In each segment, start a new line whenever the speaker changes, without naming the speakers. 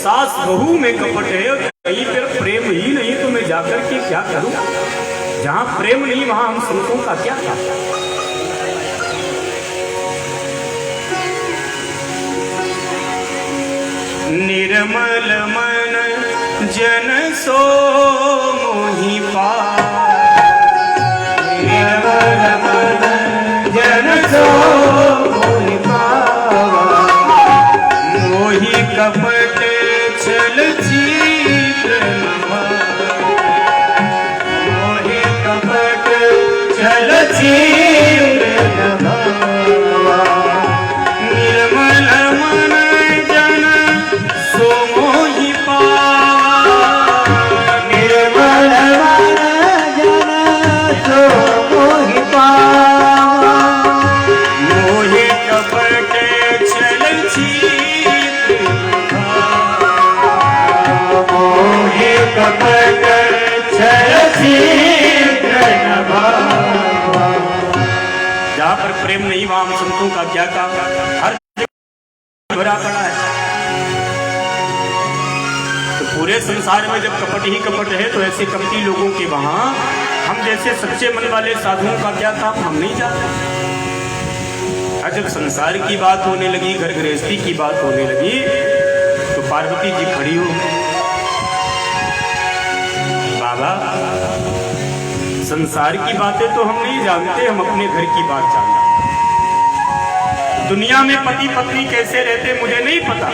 सास बहू में कपट है, कहीं पर प्रेम ही नहीं तो मैं जाकर के क्या करूं? जहां प्रेम नहीं वहां हम संतों का क्या था? निर्मल मन जन सो मोहि पावै, निर्मल मन जन सो मोहि पावै, मोहि कपट छल चित्र मोहि कपट छल चित्र निर्मल मन जन सो मोहि पावै, निर्मल मन जन सो मोहि पावै, मोहि कपट छल चित्र मोहि कपट छल चित्र जहाँ पर प्रेम नहीं वहां हम संतों का क्या काम? हर भरा पड़ा है। तो पूरे संसार में जब कपट ही कपट है तो ऐसे कपटी लोगों के वहां हम जैसे सच्चे मन वाले साधुओं का क्या काम? हम नहीं जाते। और जब संसार की बात होने लगी, घर गृहस्थी की बात होने लगी, तो पार्वती जी खड़ी हो, बाबा संसार की बातें तो हम नहीं जानते, हम अपने घर की बात जानते। दुनिया में पति पत्नी कैसे रहते मुझे नहीं पता,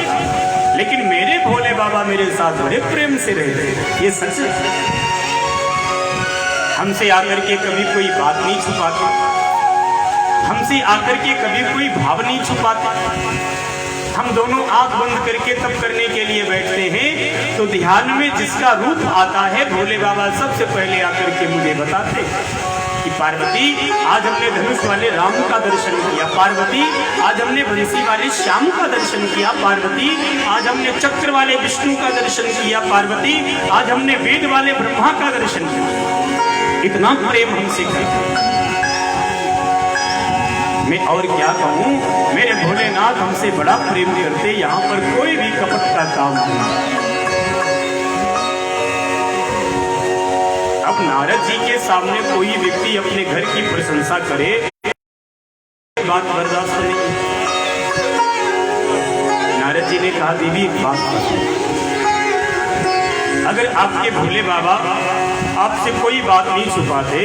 लेकिन मेरे भोले बाबा मेरे साथ बड़े प्रेम से रहते, ये सच है। हमसे आकर के कभी कोई बात नहीं छुपाते, हमसे आकर के कभी कोई भाव नहीं छुपाते। हम दोनों आंख बंद करके तप करने के लिए बैठते हैं तो ध्यान में जिसका रूप आता है भोले बाबा सबसे पहले आकर के मुझे बताते कि पार्वती आज हमने धनुष वाले राम का दर्शन किया, पार्वती आज हमने बंसी वाले श्याम का दर्शन किया, पार्वती आज हमने चक्र वाले विष्णु का दर्शन किया, पार्वती आज हमने वेद वाले ब्रह्मा का दर्शन किया। इतना प्रेम हमसे करते, मैं और क्या कहूं, मेरे भोलेनाथ हमसे बड़ा प्रेम करते, यहाँ पर कोई भी कपट का काम नहीं। अब नारद जी के सामने कोई व्यक्ति अपने घर की प्रशंसा करे, बात बर्दाश्त नहीं। नारद जी ने कहा देवी एक बात करो, अगर आपके भोले बाबा आपसे कोई बात नहीं छुपाते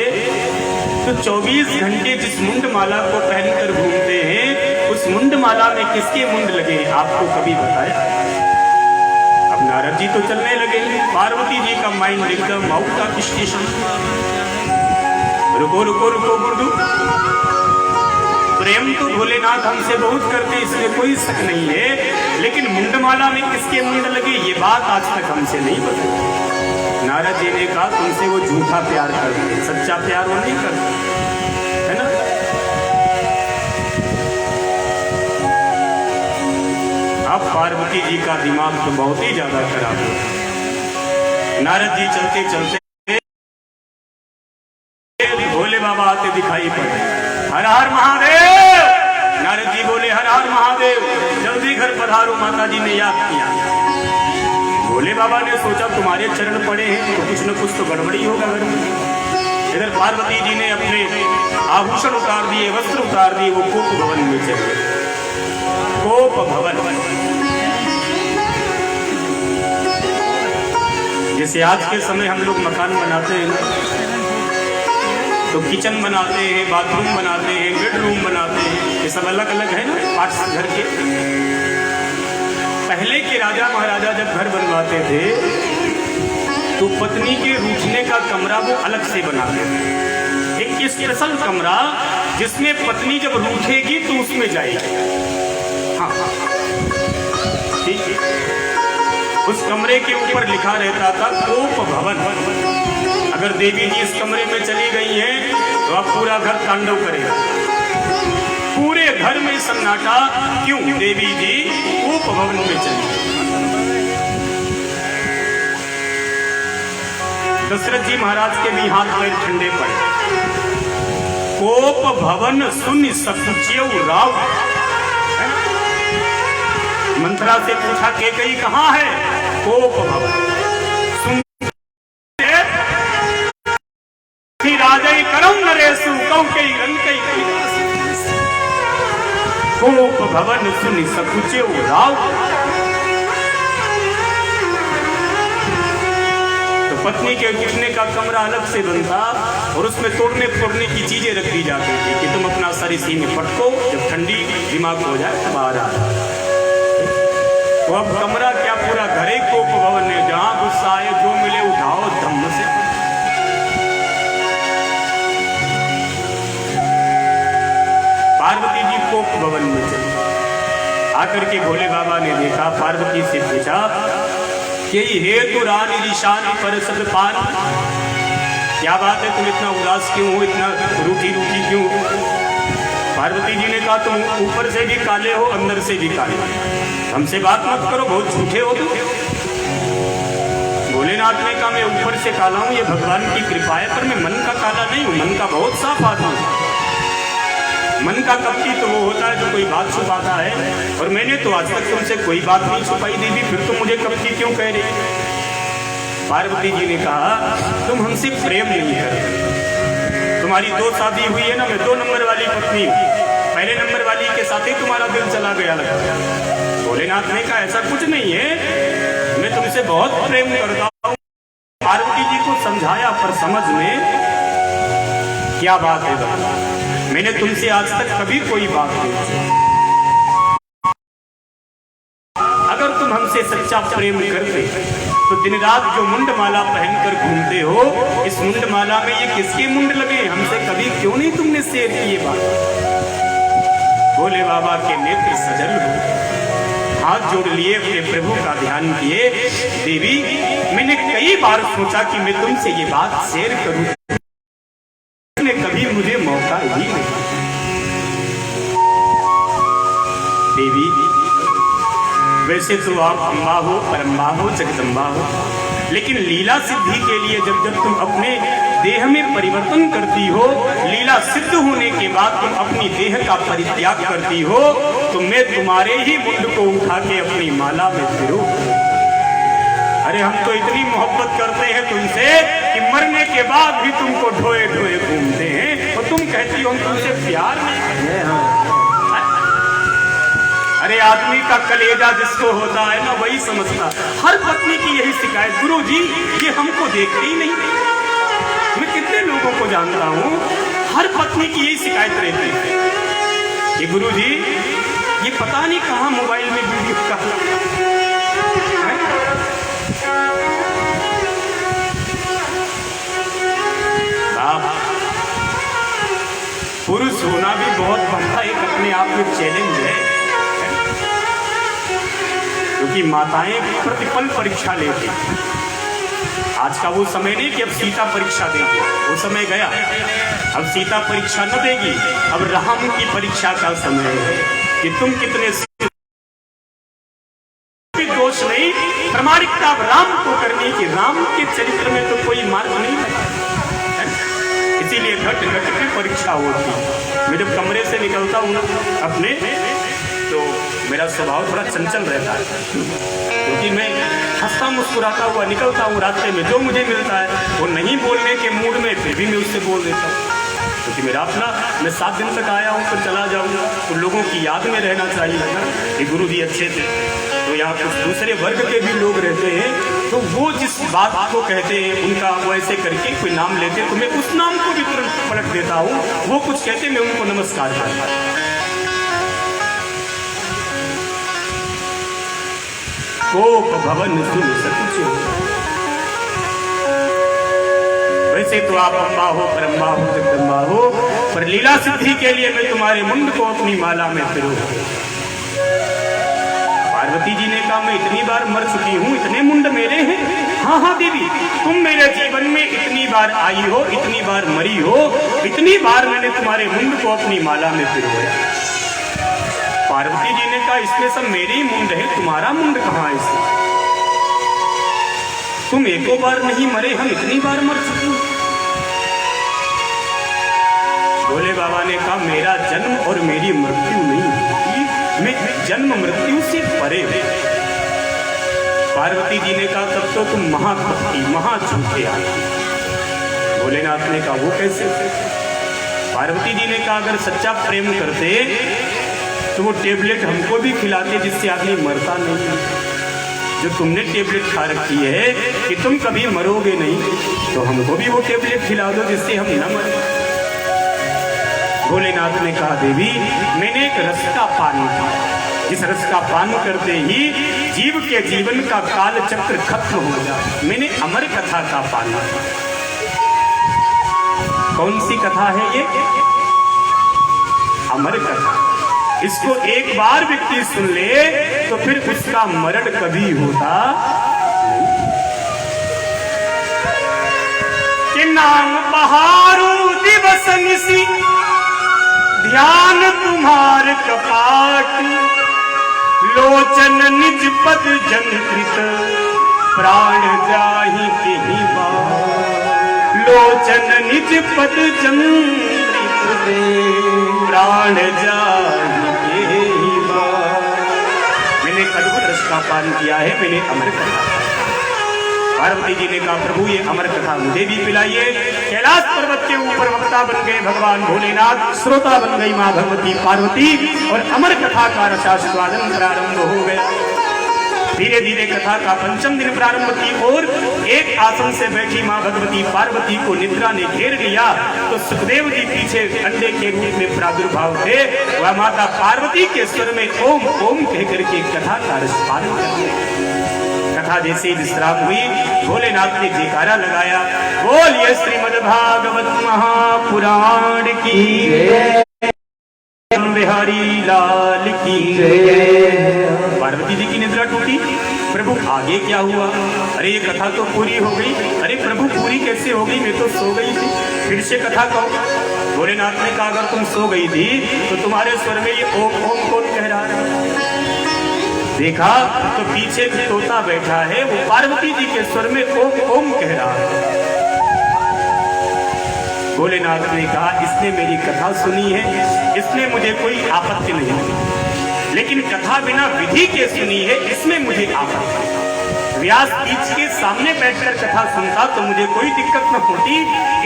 तो 24 घंटे जिस मुंड माला को पहनकर घूमते हैं उस मुंड माला में किसके मुंड लगे आपको कभी बताया? अब नारद जी तो चलने लगे, पार्वती जी का माइंड एकदम आउट ऑफ स्टेशन। रुको रुको रुको गुरु, प्रेम तो भोलेनाथ हमसे बहुत करते, इसमें कोई शक नहीं है, लेकिन मुंडमाला में किसके मुंड लगे ये बात आज तक हमसे नहीं बताई। नारद जी ने कहा तुमसे वो झूठा प्यार करते, सच्चा प्यार वो नहीं करते, है ना? अब पार्वती जी का दिमाग तो बहुत ही ज्यादा खराब हो। नारद जी चलते चलते भोले बाबा आते दिखाई पड़े, हर हर महादेव। नारद जी बोले हर हर महादेव, जल्दी घर पधारो, माता जी ने याद किया। भोले बाबा ने सोचा तुम्हारे चरण पड़े हैं तो कुछ न कुछ तो गड़बड़ी होगा घर में। इधर पार्वती जी ने अपने आभूषण उतार दिए, वस्त्र उतार दिए, वो कोप भवन में चले। कोप भवन जैसे आज के समय हम लोग मकान बनाते हैं तो किचन बनाते हैं, बाथरूम बनाते हैं, बेडरूम बनाते हैं, ये सब अलग अलग है ना पार्ट्स घर के। पहले के राजा महाराजा जब घर बनवाते थे तो पत्नी के रूठने का कमरा वो अलग से बनाते थे, एक स्पेशल कमरा जिसमें पत्नी जब रूठेगी तो उसमें जाएगी। हाँ ठीक है, उस कमरे के ऊपर लिखा रहता था कोप भवन। अगर देवी जी इस कमरे में चली गई हैं तो अब पूरा घर तांडव करेगा, पूरे घर में सन्नाटा। क्यों? देवी जी कोप भवन में चली। दशरथ जी महाराज के भी हाथ पैर ठंडे पड़े। कोप भवन सुन सकुचेऊ राव। मंत्रा से पूछा केकई कहाँ है? कोप भवन सुन राजय करम नरेशु कौकेयी रंकई कोप भवन सुनि सकुचे राव। तो पत्नी के उठने का कमरा अलग से बनता और उसमें तोड़ने फोड़ने की चीजें रख दी जाती थी कि तुम अपना सर इसी में पटको, जब ठंडी दिमाग हो जाए तो बाहर आ जाए। तो अब कमरा क्या पूरा घर ही कोप भवन है, जहां गुस्सा आए जो मिले उठाओ धम्म से। पार्वती जी कोप भवन में चली, आकर के भोले बाबा ने देखा, पार्वती से पूछा कि हेतु रानी ईशानी पर सदपान, क्या बात है, तुम इतना उदास क्यों हो, इतना रूठी रूठी क्यों? पार्वती जी ने कहा तुम ऊपर से भी काले हो, अंदर से भी काले, हमसे बात मत करो, बहुत झूठे हो तुम। भोलेनाथ ने कहा मैं ऊपर से काला हूं, ये भगवान की कृपा है, पर मैं मन का काला नहीं हूं, मन का बहुत साफ आदमी हूं। मन का कपटी तो वो होता है जो कोई बात छुपाता है, और मैंने तो आज तक तुमसे कोई बात नहीं छुपाई देवी, फिर तुम मुझे कपटी क्यों कह रही? पार्वती जी ने कहा तुम हमसे प्रेम नहीं कर, तुम्हारी 2 शादी हुई है ना, मैं 2 नंबर वाली पत्नी हूँ, पहले नंबर वाली के साथ ही तुम्हारा दिल चला गया लगता है। भोलेनाथ ने कहा ऐसा कुछ नहीं है, मैं तुमसे बहुत प्रेम करता हूँ। पार्वती जी को समझाया, पर समझ में क्या बात है, मैंने तुमसे आज तक कभी कोई बात नहीं की। अगर तुम हमसे सच्चा प्रेम करते तो दिन रात जो मुंड माला पहनकर घूमते हो, इस मुंड माला में ये किसके मुंड लगे, हमसे कभी क्यों नहीं तुमने शेयर की ये बात? भोले बाबा के नेत्र सजल हो, हाथ जोड़ लिए अपने प्रभु का ध्यान किए। देवी मैंने कई बार सोचा कि मैं तुमसे ये बात शेयर करूं, कभी मुझे मौका ही नहीं। देवी वैसे तो आप अम्बा हो, परम्बा हो, जगदम्बा हो, लेकिन लीला सिद्धि के लिए जब जब तुम अपने देह में परिवर्तन करती हो, लीला सिद्ध होने के बाद तुम अपनी देह का परित्याग करती हो, तो मैं तुम्हारे ही मुंड को उठा के अपनी माला में फिरूं। अरे हम तो इतनी मोहब्बत करते हैं तुमसे कि मरने के बाद भी तुमको ढोए ढोए घूमते हैं, और तुम कहती हो हम तुमसे प्यार नहीं करते हैं। अरे आदमी का कलेजा जिसको होता है ना वही समझता। हर पत्नी की यही शिकायत, गुरु जी ये हमको देखते ही नहीं। मैं कितने लोगों को जानता हूँ, हर पत्नी की यही शिकायत रहती है कि गुरु जी ये पता नहीं कहाँ मोबाइल में वीडियो का। पुरुष होना भी बहुत बड़ा एक अपने आप में चैलेंज है, क्योंकि माताएं प्रतिपल परीक्षा लेती। आज का वो समय नहीं कि अब सीता परीक्षा देगी, वो समय गया। अब सीता परीक्षा न देगी, अब राम की परीक्षा का समय है कि तुम कितने दोष नहीं, प्रामाणिकता राम को करने की। राम के चरित्र में तो कोई मार्ग नहीं है, इसीलिए घट घट की परीक्षा होती है। मैं जब कमरे से निकलता हूँ ना अपने, तो मेरा स्वभाव थोड़ा चंचल रहता है, क्योंकि मैं हंसता मुस्कुराता हुआ निकलता हूँ रास्ते में, जो मुझे मिलता है वो नहीं बोलने के मूड में फिर भी मैं उससे बोल देता हूँ, क्योंकि मेरा अपना, मैं 7 दिन तक आया हूँ तो चला जाऊँगा, तो लोगों की याद में रहना चाहिए ना कि गुरु जी अच्छे थे। तो यहाँ कुछ दूसरे वर्ग के भी लोग रहते हैं, तो वो जिस बात को कहते हैं उनका वो ऐसे करके कोई नाम लेते, तो मैं उस नाम को भी तुरंत पलट देता हूँ। वो कुछ कहते मैं उनको नमस्कार करता हूँ। कोप भवन सुन सकुचे, वैसे तो आप अम्बा हो, परम्बा हो, जगदम्बा हो, पर लीला सिद्धि के लिए मैं तुम्हारे मुंड को अपनी माला में फिरूं। पार्वती जी ने कहा मैं इतनी बार मर चुकी हूँ, इतने मुंड मेरे हैं। हाँ हाँ देवी, तुम मेरे जीवन में इतनी बार आई हो, इतनी बार मरी हो, इतनी बार मैंने तुम्हारे मुंड को अपनी माला में फिरोया। पार्वती जी ने कहा इसमें सब मेरे ही मुंड है, तुम्हारा मुंड कहाँ है इसमें? तुम एको बार नहीं मरे, हम इतनी बार मर चुके हैं। भोले बाबा ने कहा मेरा जन्म और मेरी मृत्यु नहीं, मैं जन्म मृत्यु से परे। पार्वती जी ने कहा तब तो तुम महाकपटी महाझूठे आए। भोलेनाथ ने कहा वो कैसे? पार्वती जी ने कहा अगर सच्चा प्रेम करते तो वो टेबलेट हमको भी खिलाते जिससे आदमी मरता नहीं। जो तुमने टेबलेट खा रखी है कि तुम कभी मरोगे नहीं, तो हमको भी वो टेबलेट खिला दो जिससे हम न मरें। भोलेनाथ ने कहा देवी मैंने एक रस का पान किया, जिस रस का पान करते ही जीव के जीवन का काल चक्र खत्म हो जाए। मैंने अमर कथा का पान किया। कौन सी कथा है ये? अमर कथा। इसको एक बार व्यक्ति सुन ले तो फिर उसका मरण कभी होता कि नाम बहारू दिवस निसी ध्यान तुम्हार कपाट लोचन निज पद जंत्रित प्राण जाहि केहि बार। लोचन निज पद जंत्रित प्राण जाहि केहि बार। मैंने अद्भुत रस का पान किया है, मैंने अमर कथा। पार्वती जी ने कहा प्रभु ये अमर कथा मुझे भी पिलाइए। कैलाश पर्वत के ऊपर वक्ता बन गए भगवान भोलेनाथ, श्रोता बन गई मां भगवती पार्वती और अमर कथा का रसास्वादन प्रारंभ हो गया। धीरे धीरे कथा का पंचम दिन प्रारंभ की और एक आसन से बैठी मां भगवती पार्वती को निद्रा ने घेर लिया तो सुखदेव जी पीछे अंडे के रूप में प्रादुर्भाव थे। वह माता पार्वती के स्वर में ओम ओम कहकर के कथा का रसपान करते। कथा जैसे विश्राम हुई भोलेनाथ ने जयकारा लगाया, बोलिए श्रीमद् भागवत महापुराण की बिहारी लाल की। पार्वती जी की निद्रा टूटी। प्रभु आगे क्या हुआ? अरे ये कथा तो पूरी हो गई। अरे प्रभु पूरी कैसे हो गई? मैं तो सो गई थी। फिर से कथा कहो। भोलेनाथ ने कहा अगर तुम सो गई थी तो तुम्हारे स्वर में ये ओम ओम कौन कह रहा है? देखा तो पीछे भी तोता बैठा है, वो पार्वती जी के स्वर में ओम ओम कह रहा है। भोलेनाथ ने कहा इसने मेरी कथा सुनी है, इसमें मुझे कोई आपत्ति नहीं, लेकिन कथा बिना विधि के सुनी है, इसमें मुझे आपत्ति है। व्यास पीठ के सामने बैठकर कथा सुनता तो मुझे कोई दिक्कत न होती।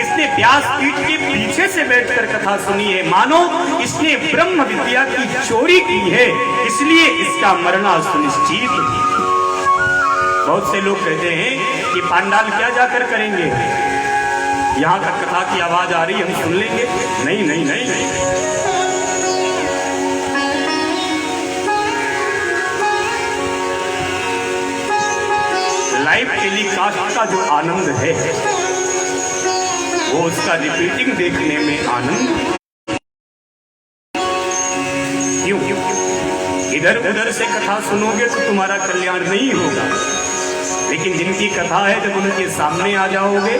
इसने व्यास पीठ के पीछे से बैठकर कथा सुनी है, मानो इसने ब्रह्म विद्या की चोरी की है, इसलिए इसका मरना सुनिश्चित है। बहुत से लोग कहते हैं कि पांडाल क्या जाकर करेंगे, यहाँ तक कथा की आवाज आ रही हम सुन लेंगे। नहीं नहीं नहीं, नहीं। लाइव टेलीकास्ट का जो आनंद है वो उसका रिपीटिंग देखने में आनंद क्यों? इधर उधर से कथा सुनोगे तो तुम्हारा कल्याण नहीं होगा, लेकिन जिनकी कथा है जब उनके सामने आ जाओगे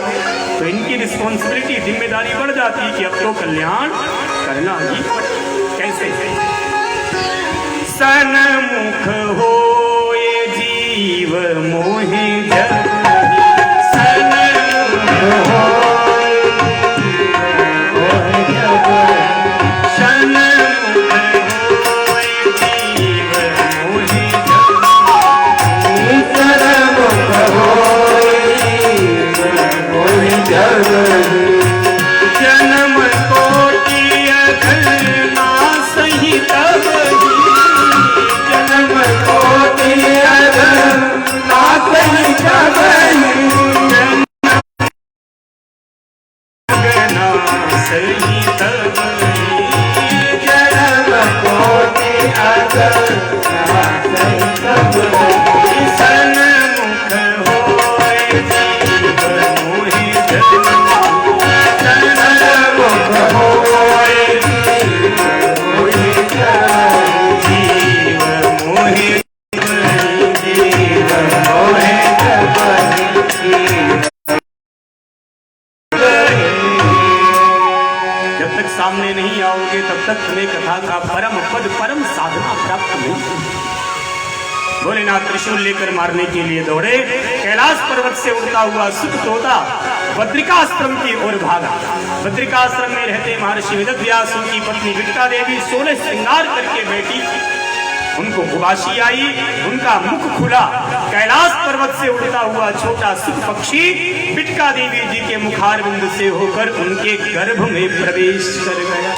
तो इनकी रिस्पॉन्सिबिलिटी जिम्मेदारी बढ़ जाती है कि अब तो कल्याण करना ही। कैसे? सन्मुख हो ये जीव मोहे जग, सन्मुख हो जन्म कोटि अगर ना सही तब जन्म कोटि अगर ना सही तब ना सही तब जन्म कोटि अगर ना सही तब सन्मुख होए जीव मोहि जग सामने नहीं आओगे तब तक तुम्हें कथा का परम पद परम साधना प्राप्त नहीं। भोलेनाथ त्रिशूल लेकर मारने के लिए दौड़े। कैलाश पर्वत से उड़ता हुआ सुख तोता बद्रिकाश्रम की ओर भागा। बद्रिकाश्रम में रहते महर्षि वेदव्यास, उनकी पत्नी विट्टा देवी 16 श्रृंगार करके बैठी। उनको उबासी आई, उनका मुख खुला। कैलाश पर्वत से उड़ता हुआ छोटा सुख पक्षी बिटका देवी जी के मुखारविंद से होकर उनके गर्भ में प्रवेश कर गया।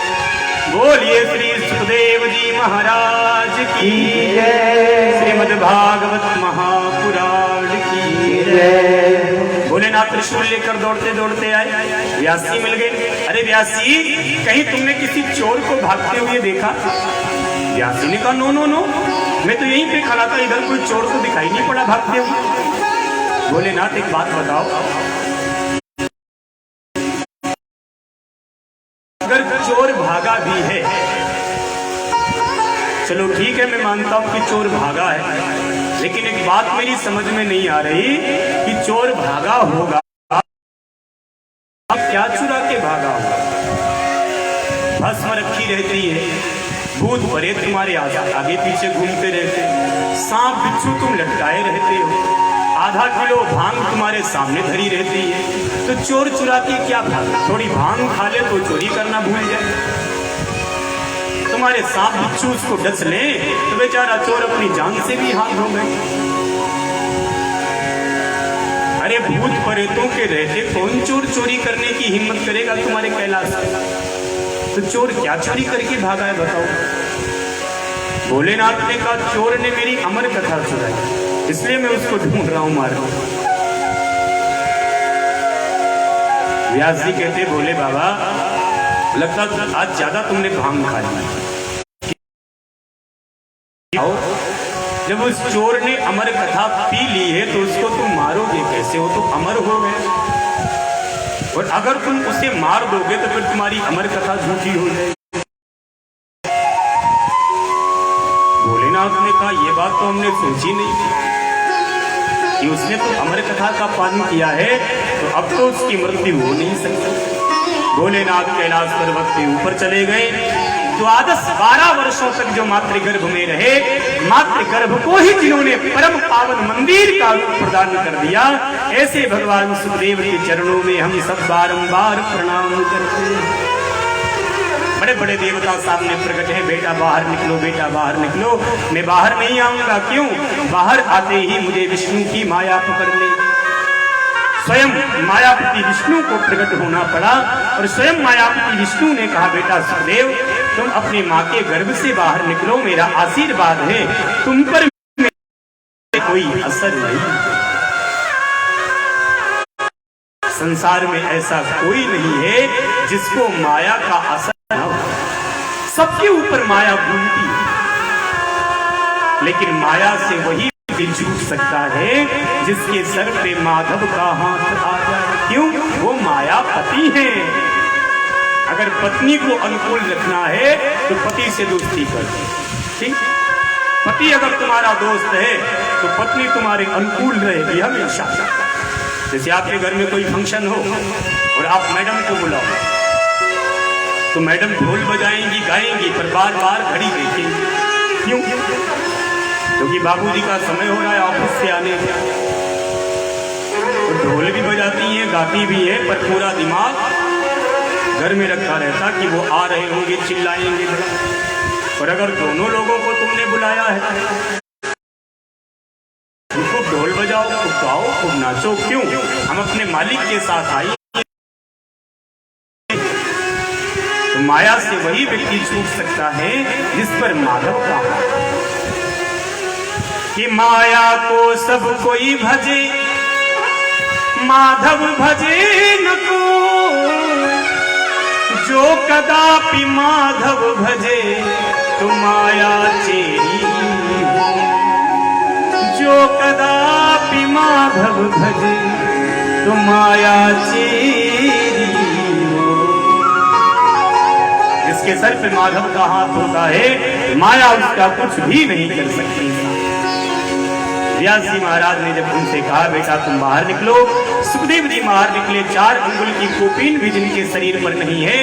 बोलिए श्री सुखदेव जी महाराज की जय, श्रीमद् भागवत महापुराण की जय। भोलेनाथ त्रिशूल लेकर दौड़ते दौड़ते आए, व्यासी मिल गए। अरे व्यासी, कहीं तुमने किसी चोर को भागते हुए देखा? व्यासी ने कहा नो नो नो, मैं तो यहीं पे खड़ा था, इधर कोई चोर को दिखाई नहीं पड़ा भागते हुए। भोलेनाथ एक बात बताओ, अगर चोर भागा भी है, चलो ठीक है मैं मानता हूं कि चोर भागा है, लेकिन एक बात मेरी समझ में नहीं आ रही कि चोर भागा होगा क्या चुरा के भागा होगा? भस्म रखी रहती है, भूत प्रेत तुम्हारे आगे पीछे घूमते रहते, सांप बिच्छू तुम लटकाए रहते हो, आधा किलो भांग तुम्हारे सामने धरी रहती है, तो चोर चुरा के क्या भागा? थोड़ी भांग खा ले तो चोरी करना भूल जाए। तुम्हारे सांप बिच्छू उसको डस ले तो बेचारा चोर अपनी जान से भी हाथ धो गए। अरे भूत प्रेतों के रहते कौन चोर चोरी करने की हिम्मत करेगा तुम्हारे कैलाश में? तो चोर क्या चोरी करके भागा है बताओ? भोलेनाथ ने कहा चोर ने मेरी अमर कथा चुराई, इसलिए मैं उसको ढूंढ रहा हूं मार। व्यास जी कहते भोले बाबा, लगता आज ज्यादा तुमने भांग खा लिया। जब उस चोर ने अमर कथा पी ली है तो उसको तुम मारोगे कैसे? वो तो अमर हो गए, और अगर तुम उसे मार दोगे तो फिर तुम्हारी अमर कथा झूठी हो जाएगी। भोलेनाथ ने कहा ये बात तो हमने सोची नहीं थी कि उसने तो अमर कथा का पालन किया है, तो अब तो उसकी मृत्यु हो नहीं सकती। भोलेनाथ कैलाश पर्वत के ऊपर चले गए। द्वादश 12 वर्षों तक जो मातृगर्भ में रहे, मातृगर्भ को ही जिन्होंने परम पावन मंदिर का रूप प्रदान कर दिया, ऐसे भगवान सुखदेव के चरणों में हम सब बारंबार प्रणाम करते हैं। बड़े बड़े देवता सामने प्रकट है, बेटा बाहर निकलो, बेटा बाहर निकलो। मैं बाहर नहीं आऊंगा, क्यों? बाहर आते ही मुझे विष्णु की माया पकड़ ले। स्वयं मायापति विष्णु को प्रकट होना पड़ा, और स्वयं मायापति विष्णु ने कहा बेटा सुखदेव, तुम अपनी माँ के गर्भ से बाहर निकलो, मेरा आशीर्वाद है तुम पर कोई असर नहीं। संसार में ऐसा कोई नहीं है जिसको माया का असर न हो। सबके ऊपर माया घूमती है, लेकिन माया से वही छूट सकता है जिसके सर पे माधव का हाथ आ जाए। क्यों? वो मायापति है। अगर पत्नी को अनुकूल रखना है तो पति से दोस्ती कर, ठीक? पति अगर तुम्हारा दोस्त है तो पत्नी तुम्हारे अनुकूल रहेगी हमेशा। जैसे आपके घर में कोई फंक्शन हो और आप मैडम को बुलाओ, तो मैडम ढोल बजाएंगी, गाएंगी, पर बार बार घड़ी देखेंगी। क्यों? क्योंकि बाबूजी का समय हो रहा है ऑफिस से आने का। और ढोल भी बजाती हैं, गाती भी है, पर पूरा दिमाग घर में रखा रहता कि वो आ रहे होंगे, चिल्लाएंगे। और अगर दोनों लोगों को तुमने बुलाया है, खूब ढोल बजाओ, खूब गाओ, खूब नाचो। क्यों? हम अपने मालिक के साथ आए। तो माया से वही व्यक्ति छूट सकता है जिस पर माधव का हाथ। कि माया को सब कोई भजे, माधव भजे न को, जो कदापि माधव भजे तो माया चेरी हो। जो कदापि माधव भजे तो माया चेरी हो। जिसके सर पे माधव का हाथ होता है, माया उसका कुछ भी नहीं कर सकती। व्यास जी महाराज ने जब उनसे कहा बेटा तुम बाहर निकलो, सुखदेव जी बाहर निकले। 4 अंगुल की कोपीन भी जिनके शरीर पर नहीं है,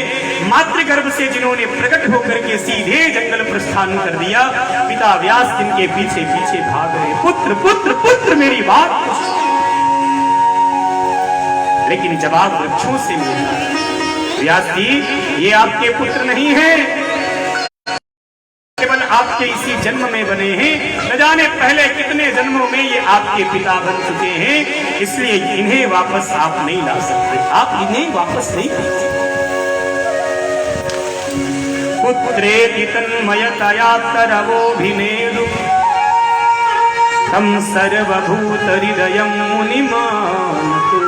मातृगर्भ से जिन्होंने प्रकट होकर के सीधे जंगल प्रस्थान कर दिया, पिता व्यास जिनके पीछे पीछे भाग रहे, पुत्र पुत्र पुत्र मेरी बात। लेकिन जवाब वृक्षों से मिला, व्यास जी ये आपके पुत्र नहीं है, केवल आपके इसी जन्म में बने हैं, न जाने पहले कितने जन्मों में ये आपके पिता बन चुके हैं, इसलिए इन्हें वापस आप नहीं ला सकते, आप इन्हें वापस नहीं ला सकते। पुत्रेति तन्मयतया तरवोभिनेदु तं सर्वभूतहृदयं मुनिमानतु।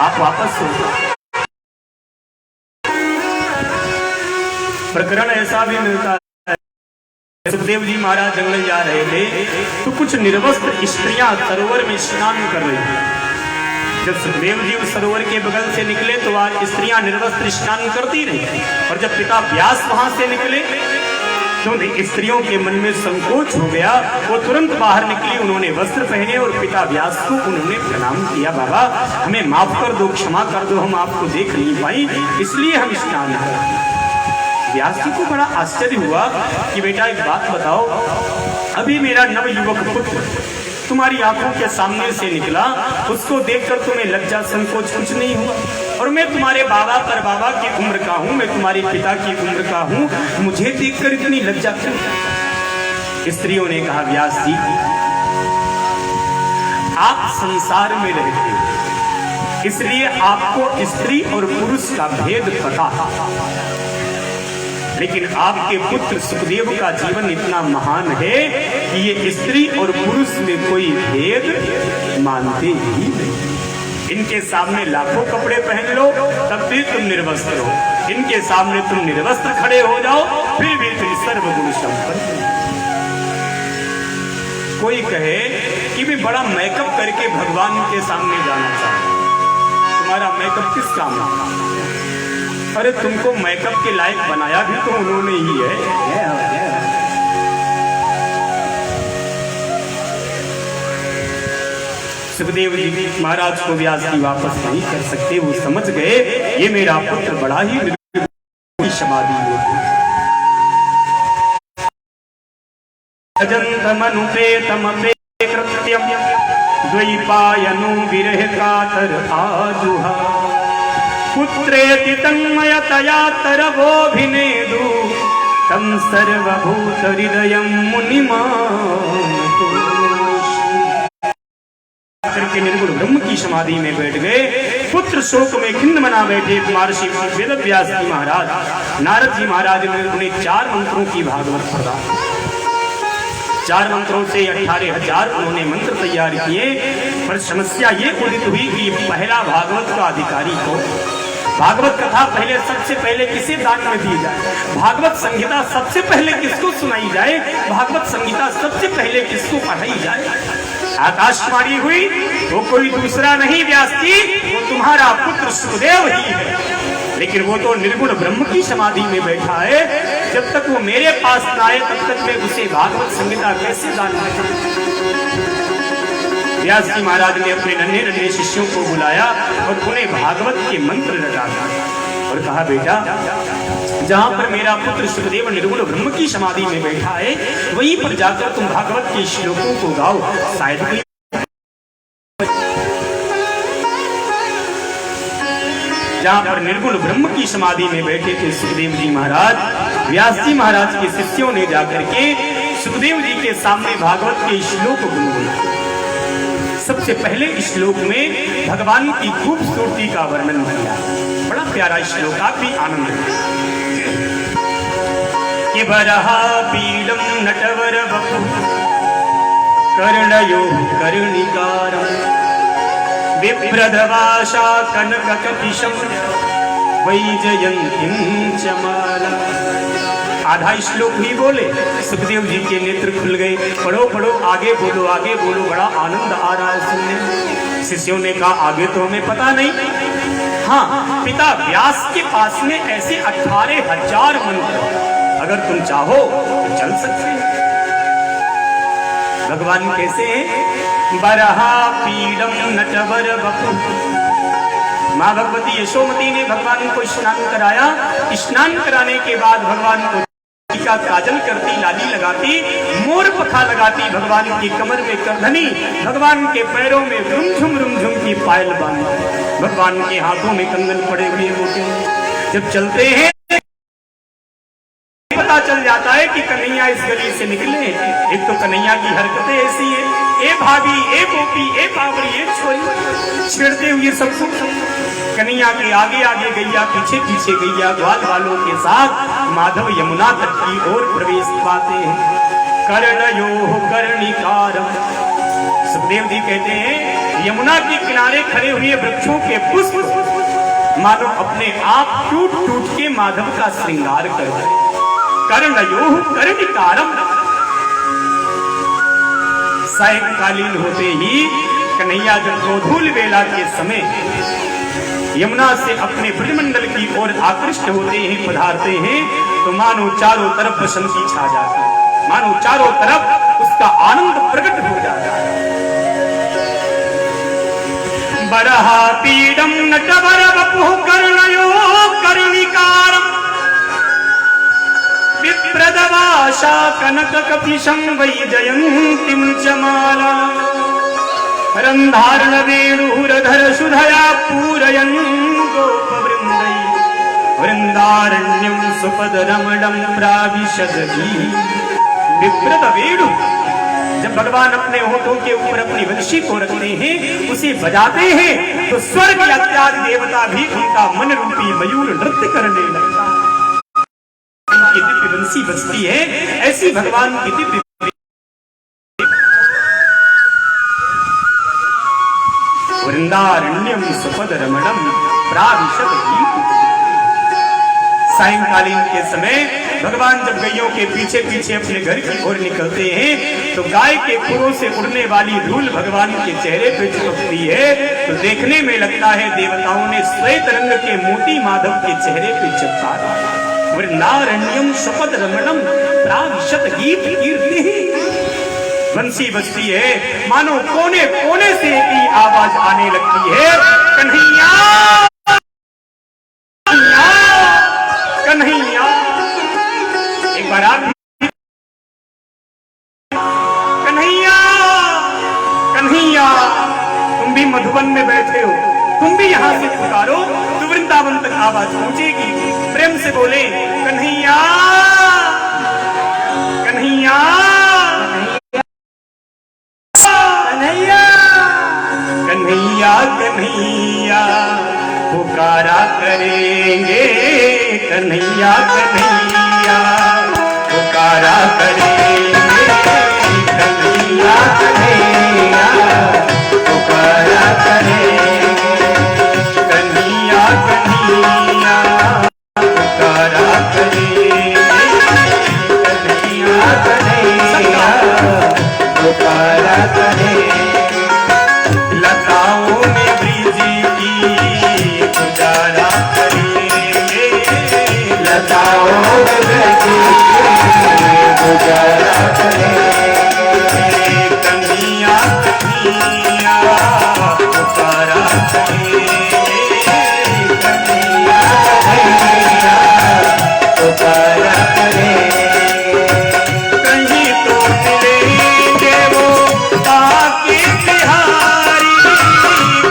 आप वापस हो। प्रकरण ऐसा भी मिलता है, सुखदेव जी महाराज जंगल जा रहे थे तो कुछ निर्वस्त्र स्त्रियां सरोवर में स्नान कर रही थी। जब सुखदेव जी उस सरोवर के बगल से निकले तो आज स्त्रियां निर्वस्त्र स्नान करती रही, और जब पिता व्यास वहां से निकले तो स्त्रियों के मन में संकोच हो गया, वो तुरंत बाहर निकली, उन्होंने वस्त्र पहने और पिता व्यास को उन्होंने प्रणाम किया, बाबा हमें माफ कर दो, क्षमा कर दो, हम आपको देख नहीं पाई इसलिए हम स्नान कर। व्यास जी को बड़ा आश्चर्य हुआ कि बेटा एक बात बताओ, अभी मेरा नवयुवक पुत्र तुम्हारी आंखों के सामने से निकला, उसको देखकर तुम्हें लज्जा संकोच कुछ नहीं हुआ, और मैं तुम्हारे बाबा पर बाबा की उम्र का हूं, मैं तुम्हारे पिता की उम्र का हूं, मुझे देखकर इतनी लज्जा क्यों? स्त्रियों ने कहा व्यास जी आप संसार में रहते हो, इसलिए आपको स्त्री और पुरुष का भेद पता, लेकिन आपके पुत्र सुखदेव का जीवन इतना महान है कि ये स्त्री और पुरुष में कोई भेद मानते ही नहीं। इनके सामने लाखों कपड़े पहन लो तब भी तुम निर्वस्त्र हो, इनके सामने तुम निर्वस्त्र खड़े हो जाओ फिर भी तुम सर्वगुण संपन्न। कोई कहे कि मैं बड़ा मेकअप करके भगवान के सामने जाना चाहता हूं, तुम्हारा मेकअप किस काम है? अरे तुमको मेकअप के लायक बनाया भी तो उन्होंने ही है। सुखदेव जी महाराज को व्यास जी वापस नहीं कर सकते, वो समझ गए ये मेरा पुत्र बड़ा ही समाधि है। अजंतमनुपेतमपे कृत्यम द्वैपायनो विरह कातर आजुहा पुत्रेति तन्मयतया तरवोभिनेदु तं सर्वभूतहृदयं मुनिमानतु। करके निर्गुण ब्रह्म की समाधि में बैठ गए, पुत्र शोक में खिन्न बना बैठे। महर्षि वेदव्यास जी महाराज, नारद जी महाराज ने उन्हें 4 मंत्रों की भागवत पढ़ा। 4 मंत्रों से 18,000 उन्होंने मंत्र तैयार किए, पर समस्या ये उदित हुई कि पहला भागवत का अधिकारी को भागवत कथा पहले सबसे पहले किसे दान में दी जाए, भागवत संहिता सबसे पहले किसको सुनाई जाए, भागवत संहिता सबसे पहले किसको पढ़ाई जाए। आकाशवाणी हुई वो कोई दूसरा नहीं व्यास जी, वो तुम्हारा पुत्र सुखदेव ही है, लेकिन वो तो निर्गुण ब्रह्म की समाधि में बैठा है, जब तक वो मेरे पास ना आए तब तक मैं उसे भागवत संहिता कैसे दान करूं। व्यास जी महाराज ने अपने नन्हे नन्हे शिष्यों को बुलाया और उन्हें भागवत के मंत्र रटाया और कहा बेटा जहां पर मेरा पुत्र सुखदेव निर्गुण ब्रह्म की समाधि में बैठा है वहीं पर जाकर तुम भागवत के श्लोकों को गाओ, शायद कोई जहां पर निर्गुण ब्रह्म की समाधि में बैठे थे सुखदेव जी महाराज, व्यास जी महाराज के शिष्यों ने जाकर के सुखदेव जी के सामने भागवत के श्लोक गुनगुनाए। सबसे पहले इस श्लोक में भगवान की खूबसूरती का वर्णन किया, बड़ा प्यारा श्लोक, आप भी आनंद कि बरहा पीलम नटवर वपु कर्णयो कर्णिकारं विप्रधवाशा कनककपिशं वैजयन्तीं च माला। आधा श्लोक ही बोले, सुखदेव जी के नेत्र खुल गए, पढ़ो पढ़ो आगे बोलो बड़ा आनंद आ रहा है सुनने। शिष्यों ने कहा आगे तो हमें पता नहीं, हाँ पिता व्यास के पास में ऐसे 18,000 मंत्र, अगर तुम चाहो तो चल सकते हैं। भगवान कैसे हैं? बरहा पीडम नटवर वपु। माँ भगवती यशोमती ने भगवान को स्नान कराया, स्नान कराने के बाद भगवान को का काजल करती, लाली लगाती, मोर पखा लगाती, भगवान की कमर में करधनी, भगवान के पैरों में रुमझुम की पायल बांधती, भगवान के हाथों में कंगन पड़े हुए मोटे। जब चलते हैं पता चल जाता है कि कन्हैया इस गली से निकले। एक तो कन्हैया की हरकतें ऐसी है, ए भाभी, ए गोपी, ए बाबरी, ए छोरी, छेड़ते हुए सबको। कन्हैया के आगे आगे गैया, पीछे पीछे गैया, ग्वाल वालों के साथ माधव यमुना तट की ओर प्रवेश पाते हैं। कर्णयोः कर्णिकारम्, सुखदेव जी कहते हैं यमुना के किनारे खड़े हुए वृक्षों के पुष्प मानो अपने आप टूट टूट के माधव का श्रृंगार कर रहे। कर्णयोः कर्णिकारम्, सायंकालीन होते ही कन्हैया जब गोधूल वेला के समय यमुना से अपने ब्रजमंडल की ओर आकृष्ट होते हैं, पधारते हैं, तो मानो चारों तरफ बसंती छा जाती है, मानो चारों तरफ उसका आनंद प्रकट हो जाता है। बरहा पीडम नटवर वपुः कर्णयोः कर्णिकारम्, विप्रदवाशा कनक कपिशं वैजयन्तीं च माला, रन्धारण वेणुरधर सुधया पूरयन् गोपवृन्दै, वृन्दारण्यं सुपदरमणं प्राविशदधि। विप्रद वेणु, जब भगवान अपने होठों के ऊपर अपनी वंशी को रखते हैं, उसे बजाते हैं, तो स्वर्ग इत्यादि देवता भी उनका मन रूपी मयूर नृत्य करने लगता है। उनकी दिव्य वंशी बजती है, ऐसी भगवान की दिव्य वृंदारण्यम सुपद रमणम प्राविशदधि। सायंकालीन के समय भगवान जब गैयों के पीछे पीछे अपने घर की ओर निकलते हैं, तो गाय के खुरों से उड़ने वाली धूल भगवान के चेहरे पे चिपकती है, तो देखने में लगता है देवताओं ने श्वेत रंग के मोती माधव के चेहरे पे चिपका दिया। वृंदारण्यम सुपद रमणम प्राविशदधि कीर्ति, बंसी बजती है, मानो कोने कोने से की आवाज आने लगती है, कन्हैया कन्हैया। एक बार आप कन्हैया कन्हैया, तुम भी मधुबन में बैठे हो, तुम भी यहां से पुकारो तो वृंदावन तक आवाज पहुंचेगी। प्रेम से बोले कन्हैया कन्हैया कन्हैया कन्हैया, पुकारा करेंगे कन्हैया कन्हैया, पुकारा करेंगे कन्हैया कन्हैया, पुकारा करेंगे कन्हैया कन्हैया, पुकारा करेंगे कन्हैया कन्हैया, पुकारा करेंगे। लताओं में ब्रिज की पुकारा करेंगे, लताओं में ब्रिज की पुकारा करेंगे, कन्हैया कन्हैया, पुकारा करेंगे कन्हैया कन्हैया, पुकारा करेंगे। कहीं तो मिलेंगे वो बाकी बिहारी,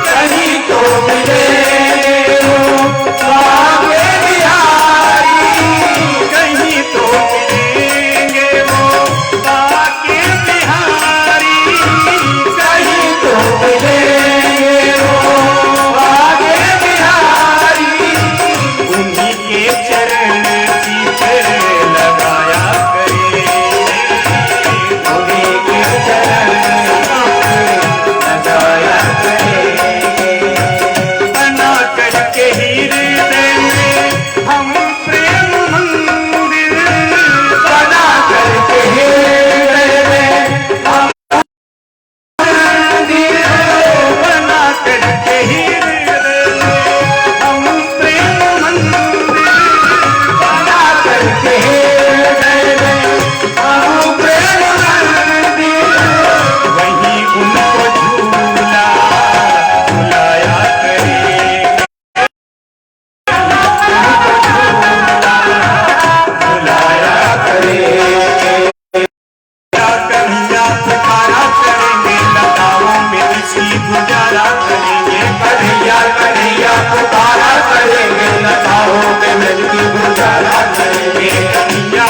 कहीं तो मिलेंगे वो बाकी बिहारी, कहीं तो मिलेंगे वो बाकी बिहारी, कहीं तो मिलेंगे वो बाकी बिहारी। उन्हीं के चरण चित लगाया करें, उन्हीं के चरण लगाया करेंगे, बना करके हृदय में हम प्रेम मंदिर, बना करके हृदय में हम मंदिर, बना करके हृदय में हम प्रेम मंदिर, बना करके हृदय में हम प्रेम मंदिर। वहीं उनको झूला झुलाया करेंगे, झुलाया करेंगे, कन्हैया पुकारा करेंगे, लताओं में ऋषि गुजारा करेंगे, कन्हैया कन्हैया पुकारा करेंगे, लताओं में ऋषि गुजारा करेंगे, कन्हैया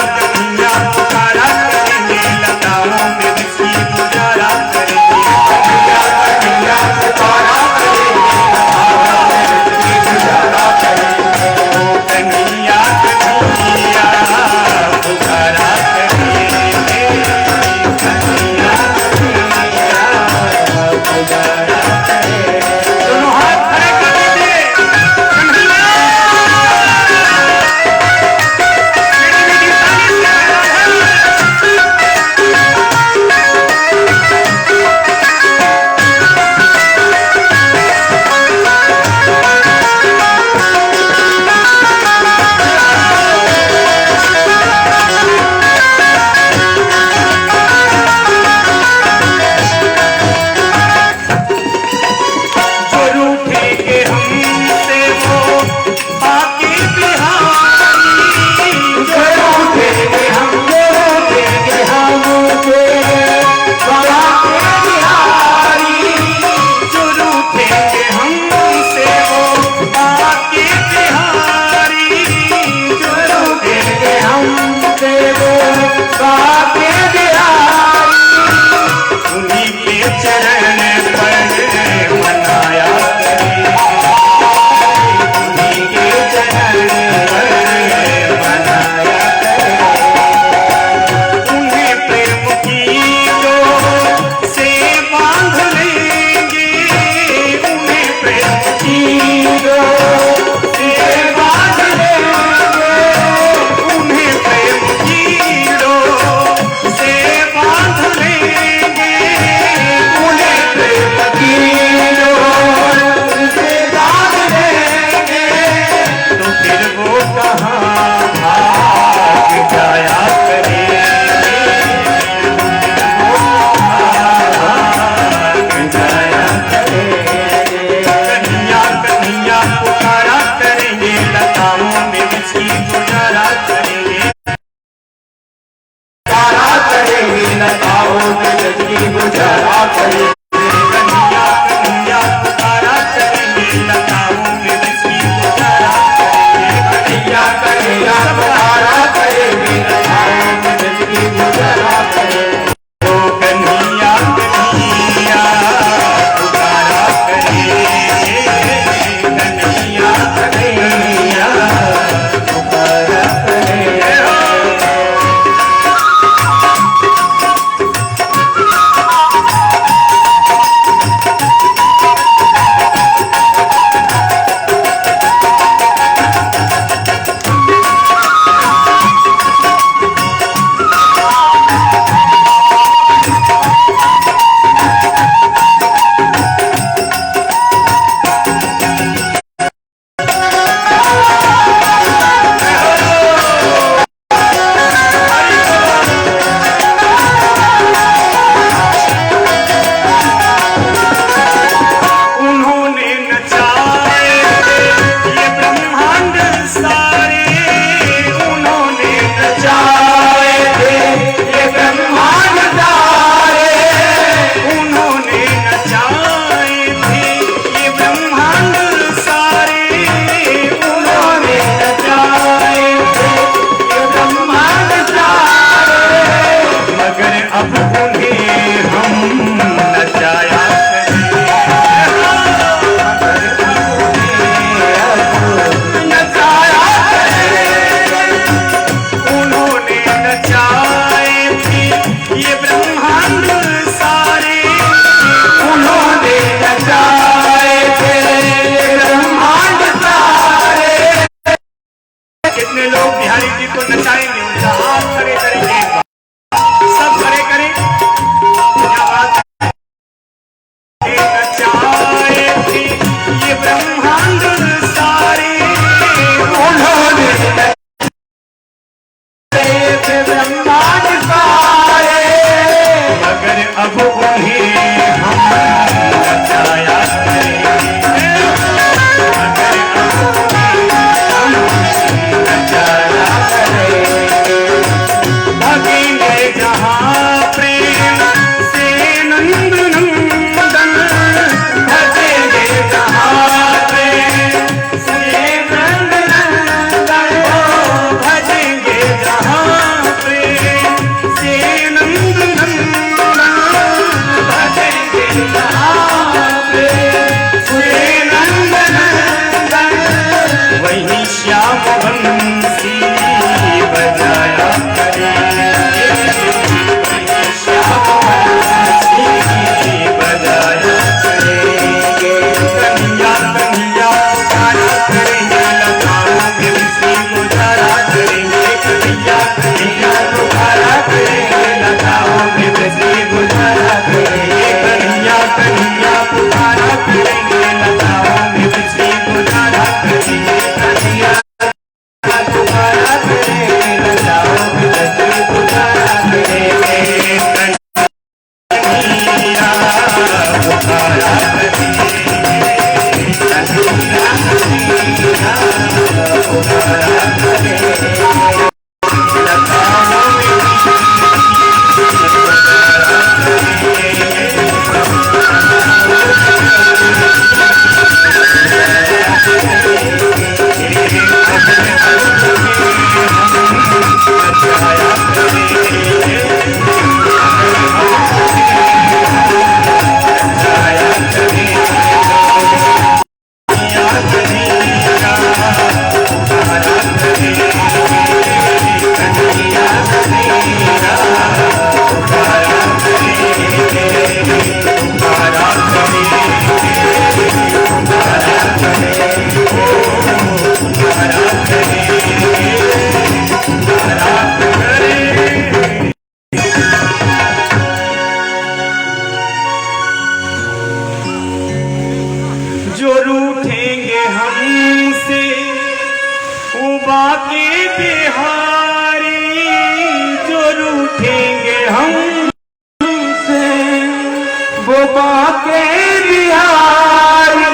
बाके बिहारी।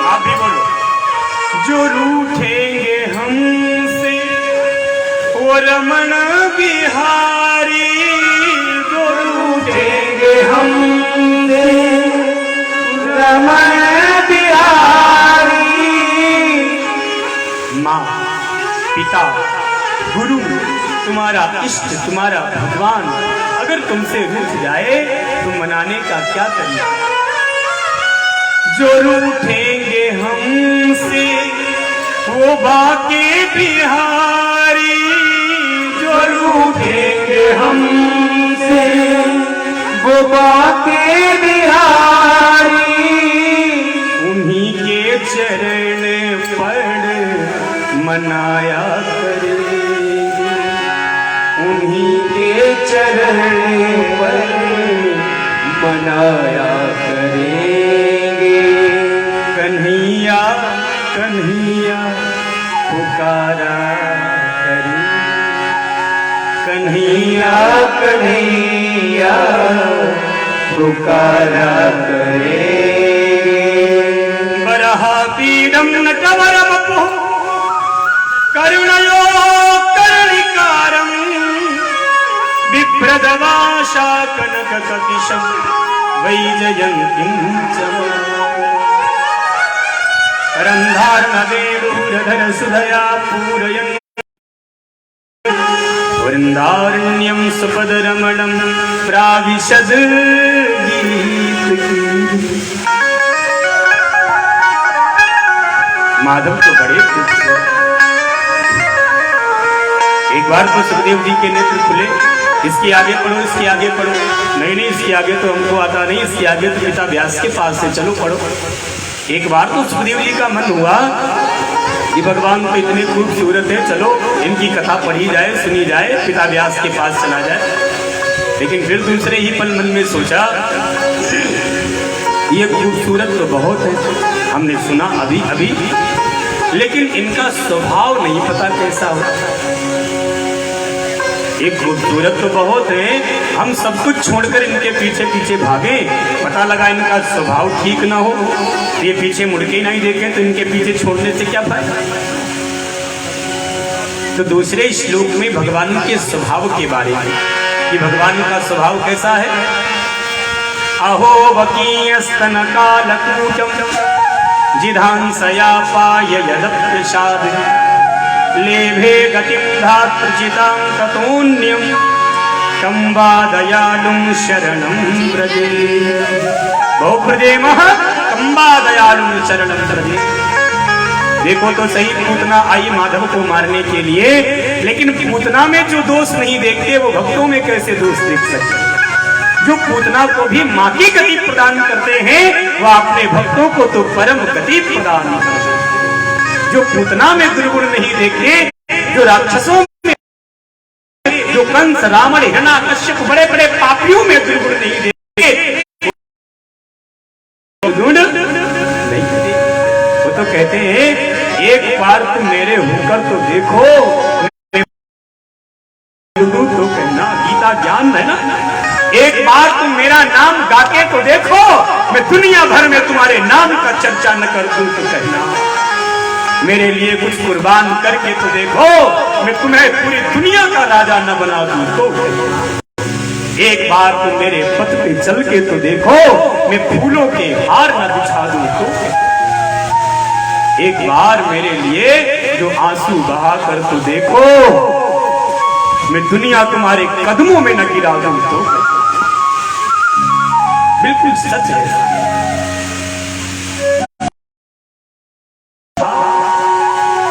आप भी बोलो। जो रूठेंगे हमसे वो रमण बिहारी, जो
रूठेंगे हमसे रमण बिहारी।
माँ, पिता, गुरु, तुम्हारा इष्ट, तुम्हारा भगवान अगर तुमसे रूठ जाए तो मनाने का क्या तरीका। जो रूठेंगे हमसे वो बाके बिहारी,
जो रूठेंगे हमसे वो बाके बिहारी।
उन्हीं के चरण पड़ मनाया करेंगे,
उन्हीं के चरण पर मनाया करेंगे।
कन्हैया कन्हैया पुकारा करेंगे,
कन्हैया कन्हैया पुकारा करेंगे।
बरहा पीडम न कवरमपु करुणयो कर्णिकारं बिभ्रदवाशा कनक कपिशं वैजयन्तीं च रन्धार्णवेणूरधर सुधया पूरयन् वृन्दारण्यं सुपदरमणं प्राविशद गीत। माधव तो बड़े खूबसूरत। एक बार तो सुखदेव जी के नेत्र खुले, इसके आगे पढ़ो, इसके आगे पढ़ो। नहीं नहीं, इसके आगे तो हमको आता नहीं, इसके आगे तो पिता व्यास के पास से, चलो पढ़ो। एक बार तो सुखदेव जी का मन हुआ कि भगवान तो इतने खूबसूरत है, चलो इनकी कथा पढ़ी जाए, सुनी जाए, पिता व्यास के पास चला जाए। लेकिन फिर दूसरे ही पल मन में सोचा ये खूबसूरत तो बहुत है, हमने सुना अभी अभी, लेकिन इनका स्वभाव नहीं पता कैसा हो। एक खूबसूरत तो बहुत है, हम सब कुछ छोड़कर इनके पीछे पीछे भागे, पता लगा इनका स्वभाव ठीक ना हो, ये पीछे मुड़ के नहीं देखे तो इनके पीछे छोड़ने से क्या फायदा। तो दूसरे श्लोक में भगवान के स्वभाव के बारे में कि भगवान का स्वभाव कैसा है। अहो वकीयस्तन कालकूटम जिधांसया पाय यदप्रसाद लेभे गतिं धातृचितां ततोऽन्यं कंबा दयालुं शरणं व्रजे। बहुप्रदेमः कंबा दयालुं शरणं व्रजे। देखो तो सही, पूतना आई माधव को मारने के लिए, लेकिन पूतना में जो दोष नहीं देखते वो भक्तों में कैसे दोष देख सकते। जो पूतना को भी माँ की गति प्रदान करते हैं वह अपने भक्तों को तो परम गति प्रदान करते हैं। जो पूतना में दुर्गुण नहीं देखते, जो राक्षसों में, जो कंस रावण हिरण्याकश्यप बड़े बड़े पापियों में दुर्गुण नहीं देखते, गुण नहीं देखते। वो तो कहते हैं एक बार तुम मेरे होकर तो देखो, तो कहना गीता ज्ञान है ना। एक बार तुम मेरा नाम गाके तो देखो, मैं दुनिया भर में तुम्हारे नाम का चर्चा न कर दूं तो कहना। मेरे लिए कुछ कुर्बान करके तो देखो, मैं तुम्हें पूरी दुनिया का राजा न बना दूं तो कहना। एक बार तुम मेरे पथ पे चल के तो देखो, मैं फूलों के हार न बिछा दूं तो कहना। एक बार मेरे लिए जो आंसू बहा कर तो देखो, मैं दुनिया तुम्हारे कदमों में न गिरा दूं तो। बिल्कुल सच है।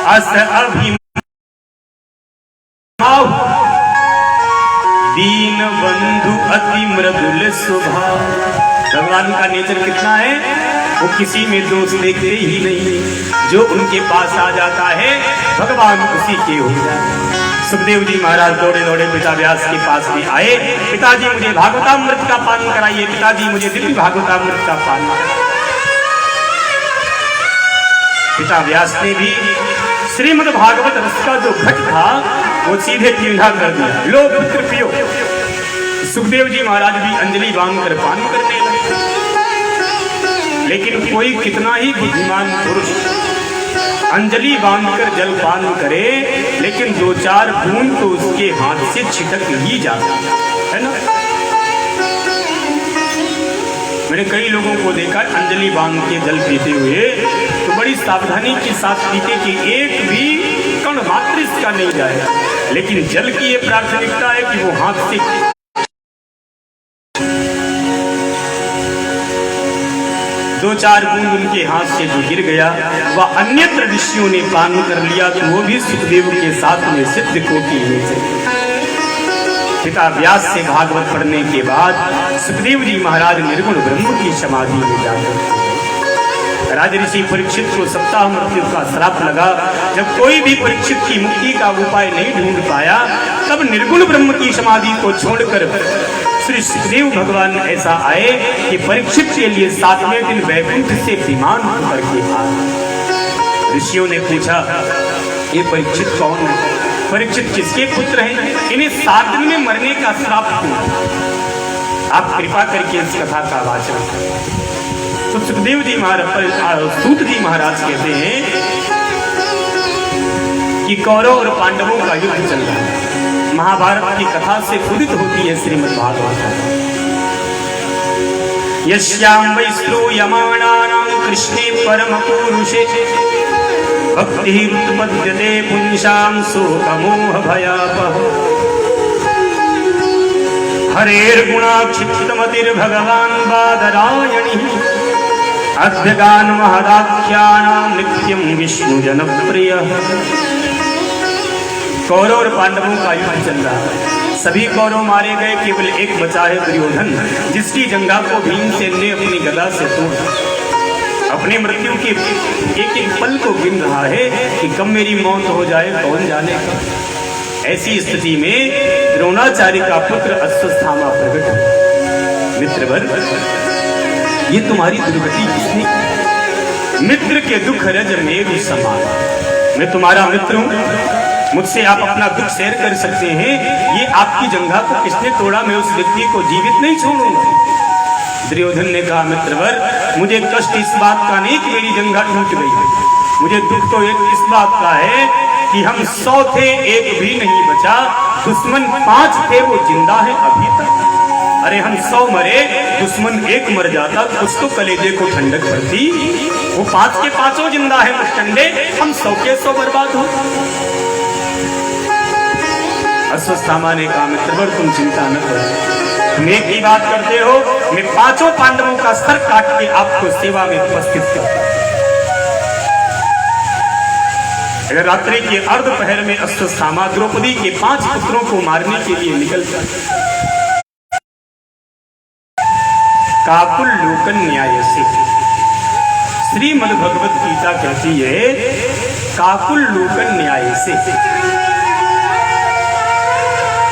अस अभिमाव दीन बंधु अति मृदुल स्वभाव। भगवान का नेचर कितना है, वो किसी में दोष देखते ही नहीं, जो उनके पास आ जाता है भगवान उसी के हो जाए। सुखदेव जी महाराज दौड़े दौड़े पिता व्यास के पास में आए, पिताजी मुझे भागवतामृत का पान कराइए, पिताजी मुझे दिव्य भागवतामृत का पान कराइए। पिता व्यास ने भी श्रीमद् भागवत रस का जो घट था वो सीधे ठंडा कर दिया। लो पुत्र पियो। सुखदेव जी महाराज भी अंजलि बांधकर पान करने लगे। लेकिन कोई कितना ही बुद्धिमान पुरुष अंजलि बांधकर जल पान करे, लेकिन 2-4 बूंद तो उसके हाथ से छिटक ही जाता है ना। मैंने कई लोगों को देखा अंजलि बांध के जल पीते हुए तो बड़ी सावधानी के साथ पीते कि एक भी कण मात्र इसका नहीं जाए, लेकिन जल की ये प्राथमिकता है कि वो हाथ से 2-4 बूंद उनके हाथ से जो गिर गया वह अन्यत्र ऋषियों ने पान कर लिया, तो वो भी सुखदेव के साथ में सिद्ध कोटि में चले। पिता व्यास से भागवत पढ़ने के बाद सुखदेव जी महाराज निर्गुण ब्रह्म की समाधि में जाकर राजऋषि परीक्षित को सप्ताह मृत्यु का श्राप लगा। जब कोई भी परीक्षित की मुक्ति का उपाय नहीं ढूंढ पाया, तब निर्गुण ब्रह्म की समाधि को छोड़कर श्री सुखदेव भगवान ऐसा आए कि परीक्षित के लिए 7वें दिन वैकुंठ से विमान होकर के आए। ऋषियों ने पूछा, ये परीक्षित कौन है? परीक्षित किसके पुत्र हैं? इन्हें 7 दिन में मरने का श्राप क्यों? आप कृपा करके इस कथा का वाचन करें। तो सुखदेव जी महाराज, सूत जी महाराज कहते हैं कि कौरव और पांडवों का युद्ध चल रहा है। महाभारत की कथा से उदित होती है श्रीमद्भागवत। यस्यां वै श्रूयमाणानां कृष्णे परम पुरुषे भक्ति उत्पद्यते पुंसां शोकमोह भयापः हरेर्गुणाक्षिप्तमतिर्भगवान् बादरायणिः अभ्यगान महदाख्यानां नित्यं विष्णु जनप्रियः। कौरव और पांडवों का युद्ध चल रहा है। सभी कौरव मारे गए, केवल एक बचा है दुर्योधन, जिसकी जंघा को भीमसेन ने अपनी गदा से तोड़ा। अपनी मृत्यु के एक एक पल को गिन रहा है कि कब मेरी मौत हो जाए, कौन जाने का। ऐसी स्थिति में द्रोणाचार्य का पुत्र अश्वत्थामा प्रकट हुआ। मित्रवर, ये तुम्हारी दुर्गति किसने? मित्र के दुख रज मेघ समान। मैं तुम्हारा मित्र हूं, मुझसे आप अपना दुख शेयर कर सकते हैं। ये आपकी जंघा को किसने तोड़ा? मैं उस व्यक्ति को जीवित नहीं छोड़ूंगा। दुर्योधन ने कहा, मित्रवर, मुझे कष्ट इस बात का नहीं कि मेरी जंघा टूट गई, मुझे दुख तो एक इस बात का है कि हम 100 थे, एक भी नहीं बचा। दुश्मन 5 थे, वो जिंदा है अभी तक। अरे हम 100 मरे, दुश्मन 1 मर जाता, कुछ तो कलेजे को ठंडक पड़ती। वो 5 के 5 जिंदा है मुष्टंडे, हम 100 के 100 बर्बाद हो। अश्वत्थामा ने कहा, मित्रवर तुम चिंता न करो, तुम एक ही बात करते हो, मैं 5 पांडवों का सर काट के आपको सेवा में उपस्थित करता। अगर रात्रि के अर्धपहर में अश्वत्थामा द्रौपदी के 5 पुत्रों को मारने के लिए निकलता। काकुल लोकन न्याय से श्रीमद् भगवत गीता कहती है, काकुल लोकन न्याय से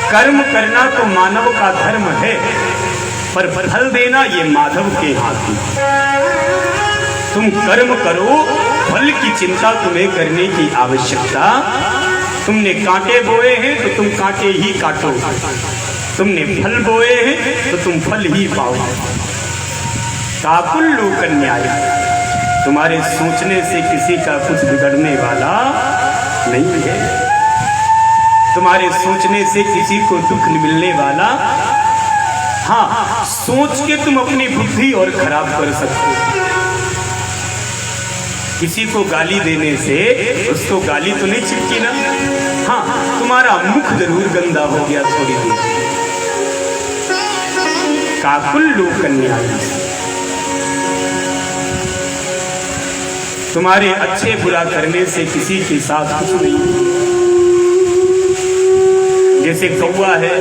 कर्म करना तो मानव का धर्म है, पर फल देना ये माधव के हाथ में। तुम कर्म करो, फल की चिंता तुम्हें करने की आवश्यकता। तुमने कांटे बोए हैं तो तुम कांटे ही काटो, तुमने फल बोए हैं तो तुम फल ही पाओ। काकुल लोकन न्याय, तुम्हारे सोचने से किसी का कुछ बिगड़ने वाला नहीं है। तुम्हारे सोचने से किसी को दुख मिलने वाला, हाँ, सोच के तुम अपनी बुद्धि और खराब कर सकते हो। किसी को गाली देने से उसको गाली तो नहीं छिड़की ना, हाँ, तुम्हारा मुख जरूर गंदा हो गया थोड़ी देर। काकुल लोकन न्याय, तुम्हारे अच्छे बुरा करने से किसी के साथ कुछ नहीं। जैसे कौवा है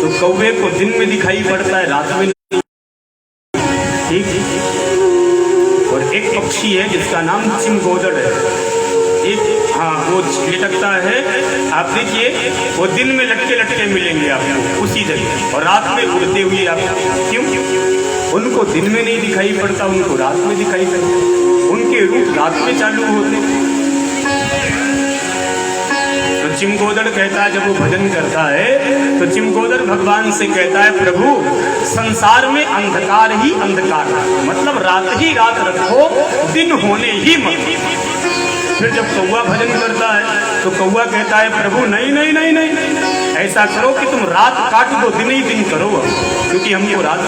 तो कौवे को दिन में दिखाई पड़ता है, रात में नहीं। ठीक। और एक पक्षी है जिसका नाम चिमगोदड़ है, एक, हाँ, वो लटकता है। आप देखिए, वो दिन में लटके लटके मिलेंगे आपको उसी जगह, और रात में उड़ते हुए आपको। क्यों? उनको दिन में नहीं दिखाई पड़ता, उनको रात में दिखाई पड़ता। उनके रूप रात में चालू होते। तो चिमगोदड़ कहता है, जब वो भजन करता है तो चिमगोदड़ भगवान से कहता है, प्रभु संसार में अंधकार ही अंधकार, मतलब रात ही रात रखो, दिन होने ही मत। फिर जब कौवा भजन करता है तो कौवा कहता है, प्रभु नहीं नहीं नहीं नहीं, ऐसा करो कि तुम रात काट दो, दिन ही दिन करो, क्योंकि हमको रात।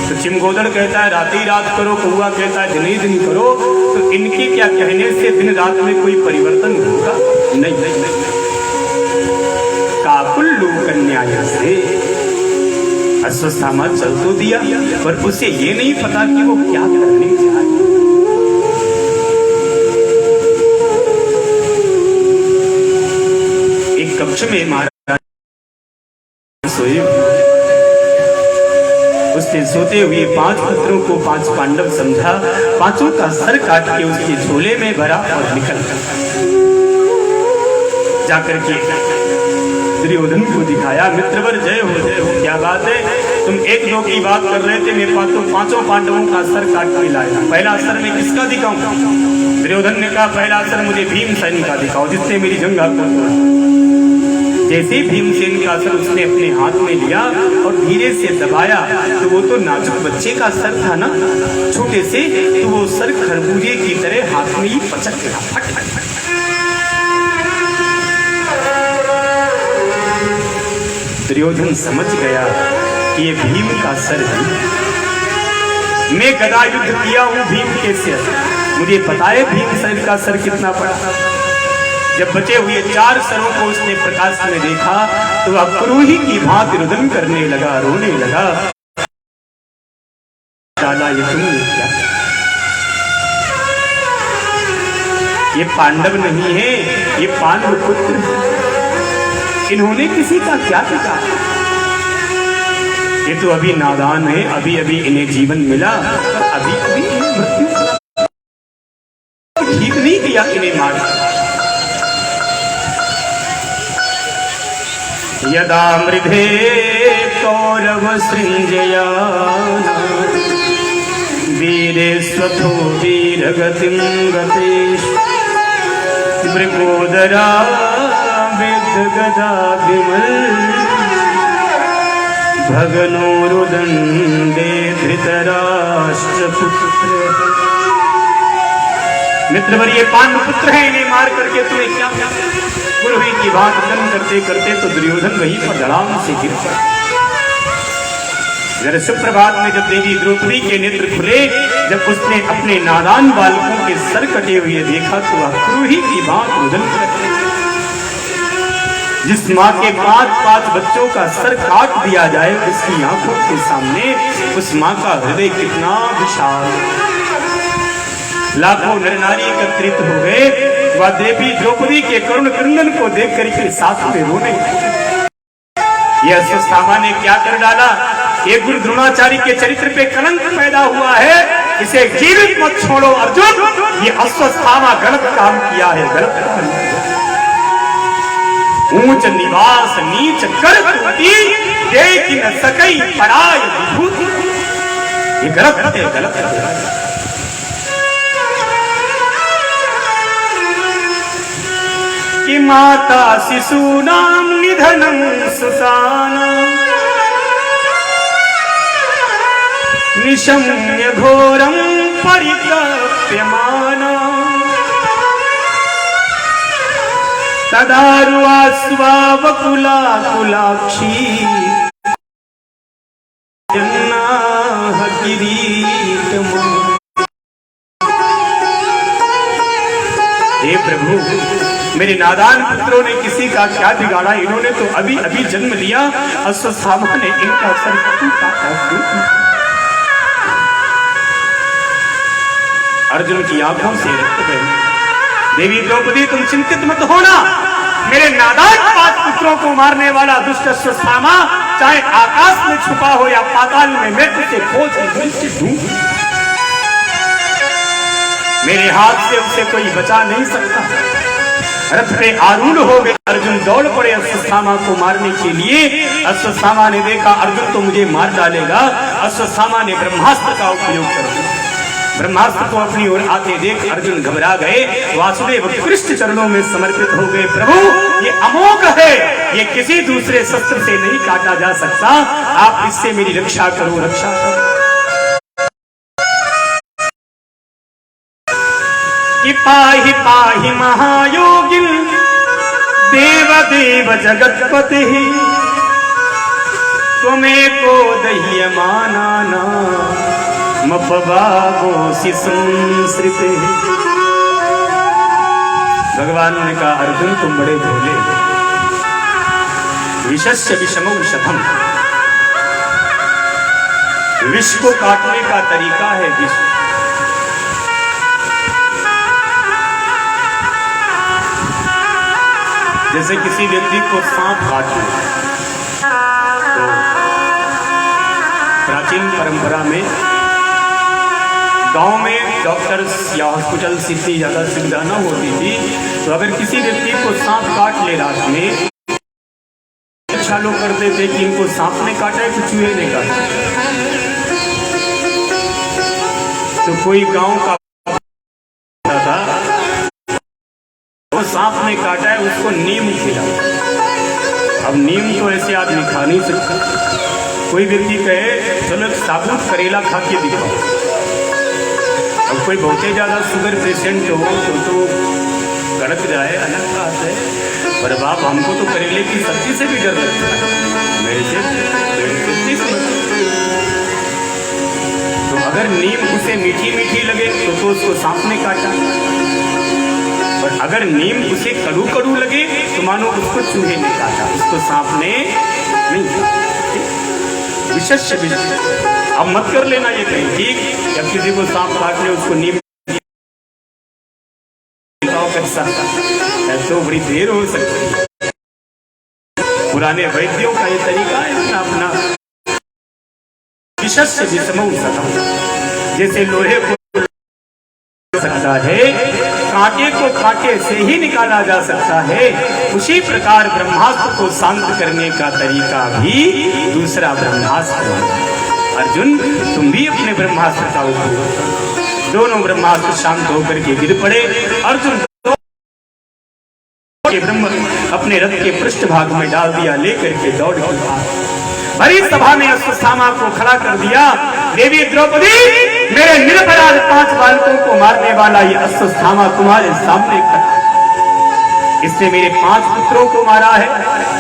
तो चिमगोदड़ कहता है रात ही रात करो, कौवा कहता है दिन ही दिन करो। तो इनके क्या कहने से दिन रात में कोई परिवर्तन होगा? नहीं नहीं नहीं। काकुल्लू कन्याय से अश्वत्थामा चल तो दिया, पर उसे ये नहीं पता कि वो क्या करने जा रहा है। एक कक्ष में महाराज सोए, उसने सोते हुए 5 पुत्रों को 5 पांडव समझा, 5ओं का सर काट के उसके झोले में भरा और निकल जाकर के दुर्योधन को दिखाया। मित्रवर जय हो जय हो, क्या बात है, तुम 1-2 की बात कर रहे थे, मैं 5 पांडवों का सर काट के लाया। पहला सर मैं किसका दिखाऊं? दुर्योधन ने कहा, पहला सर मुझे भीमसेन का दिखाओ, जिससे मेरी जंग आपको। जैसे भीमसेन का सर उसने अपने हाथ में लिया और धीरे से दबाया, तो वो तो नाजुक बच्चे का सर था ना, छोटे से, तो वो सर खरबूजे की तरह हाथ में ही पचक गया। फट फट फट। दुर्योधन समझ गया कि ये भीम का सर है। मैं गदा युद्ध किया हूं भीम के सिर, मुझे पता है भीमसेन का सर कितना बड़ा। जब बचे हुए 4 सरों को उसने प्रकाश में देखा तो वह क्रूही की भांति रुदन करने लगा, रोने लगा। डाला ये तुमने क्या? ये पांडव नहीं है, ये पांडव पुत्र। इन्होंने किसी का क्या किया? ये तो अभी नादान है, अभी अभी इन्हें जीवन मिला, अभी अभी मृत्यु ठीक नहीं किया, इन्हें मार। यदा मृधे कौरव सृंजयाना वीरे स्वथो वीरगतिं गतेश मृगोदरा विद्ध गदा विमल भगनो रुदंडे धृतराष्ट्र पुत्र। मित्रवर ये पांडु पुत्र है, इन्हें मार करके तुम्हें क्या? गुरुही की बात खत्म करते करते तो दुर्योधन वहीं पर धड़ाम से गिर पड़ा। जरा सुप्रभात में जब देवी द्रौपदी के नेत्र खुले, जब उसने अपने नादान बालकों के सर कटे हुए देखा, तो वह गुरुही की बात रुदन करते। जिस माँ के 5 बच्चों का सर काट दिया जाए उसकी आंखों के सामने, उस माँ का हृदय कितना विशाल। लाखों नर नारी एकत्रित हो गए, वह देवी द्रौपदी के करुण क्रंदन को देख करके साथ में रोने। यह अश्वत्थामा ने क्या कर डाला? एक गुरु द्रोणाचार्य के चरित्र पे कलंक पैदा हुआ है, इसे जीवित मत छोड़ो अर्जुन। ये अश्वत्थामा गलत काम किया है, गलत काम किया। ऊंच निवास नीच कर टूटी, देख न सकई पराय विभूति। ये गलत है, गलत है। कि माता शिशूनां निधनं सुतानां निशम्य घोरं परितप्यमाना तदारुआस्वावकुला कुलाक्षी जन्नाह किरीटम्। हे प्रभु, मेरे नादान पुत्रों ने किसी का क्या बिगाड़ा? इन्होंने तो अभी अभी जन्म लिया। अश्वत्थामा ने इनका सर काटा। अर्जुन की आंखों से रक्त बहे। देवी द्रौपदी तुम चिंतित मत होना, मेरे नादान 5 पुत्रों को मारने वाला दुष्ट अश्वत्थामा चाहे आकाश में छुपा हो या पाताल में, मैं तुझे खोज ढूंढ, मेरे हाथ से उसे कोई बचा नहीं सकता। रथ पे आरूढ़ हो गए, अर्जुन दौड़ पड़े अश्वत्थामा को मारने के लिए। अश्वत्थामा ने देखा अर्जुन तो मुझे मार डालेगा, अश्वत्थामा ने ब्रह्मास्त्र का उपयोग कर दिया। ब्रह्मास्त्र को अपनी ओर आते देख अर्जुन घबरा गए, वासुदेव कृष्ण चरणों में समर्पित हो गए। प्रभु ये अमोघ है, ये किसी दूसरे शस्त्र से नहीं काटा जा सकता, आप इससे मेरी रक्षा करो, रक्षा करो। कि पाहि पाहि महायोगिन देव देव जगतपति त्वमेको दह्यमाना मपवागोसि संसृते। भगवान ने कहा अर्जुन तुम बड़े भोले, विषस्य विषमो विषधम, विष को काटने का तरीका है विष। जैसे किसी व्यक्ति को सांप काट ले तो प्राचीन परंपरा में गांव में डॉक्टर्स या हॉस्पिटल्स इतनी ज्यादा सुविधा न होती थी, तो अगर किसी व्यक्ति को सांप काट ले रात में, अच्छा लोग करते थे कि इनको सांप ने काटा है कि चूहे ने काटा। तो कोई गांव का था, वो सांप ने काटा है, उसको नीम खिलाओ। अब नीम तो ऐसे आदमी खा नहीं सकता। कोई व्यक्ति कहे चलो साबुत करेला खा के दिखाओ। अब कोई बहुत ही ज्यादा शुगर पेशेंट हो तो गड़क जाए, अलग बात है, पर बाप हमको तो करेले की सब्जी से भी डर लगता है। मेरे से तो अगर नीम उसे मीठी मीठी लगे तो उसको सांप ने काटा, और अगर नीम उसे कड़ू कड़ू लगे तो मानो उसको चूहे ने काटा, उसको सांप ने नहीं। विशेष अब मत कर लेना ये कहीं ठीक, जब किसी को सांप काट ले उसको नीम कैसा तो बड़ी देर हो सकती है। पुराने वैद्यों का ये तरीका है अपना अपना। विशेष विषमो विषधम, जैसे लोहे को सकता है, कांटे को कांटे से ही निकाला जा सकता है, उसी प्रकार ब्रह्मास्त्र को शांत करने का तरीका भी दूसरा ब्रह्मास्त्र है। अर्जुन तुम भी अपने ब्रह्मास्त्र का उपयोग। दोनों ब्रह्मास्त्र शांत होकर के गिर पड़े। अर्जुन के ब्रह्म अपने रथ के पृष्ठभाग में डाल दिया, लेकर के दौड़ के भरी सभा में अश्वत्थामा को खड़ा कर दिया। देवी द्रौपदी, मेरे निरपराध 5 बालकों को मारने वाला ये अश्वत्थामा तुम्हारे सामने खड़ा, इसने मेरे 5 पुत्रों को मारा है,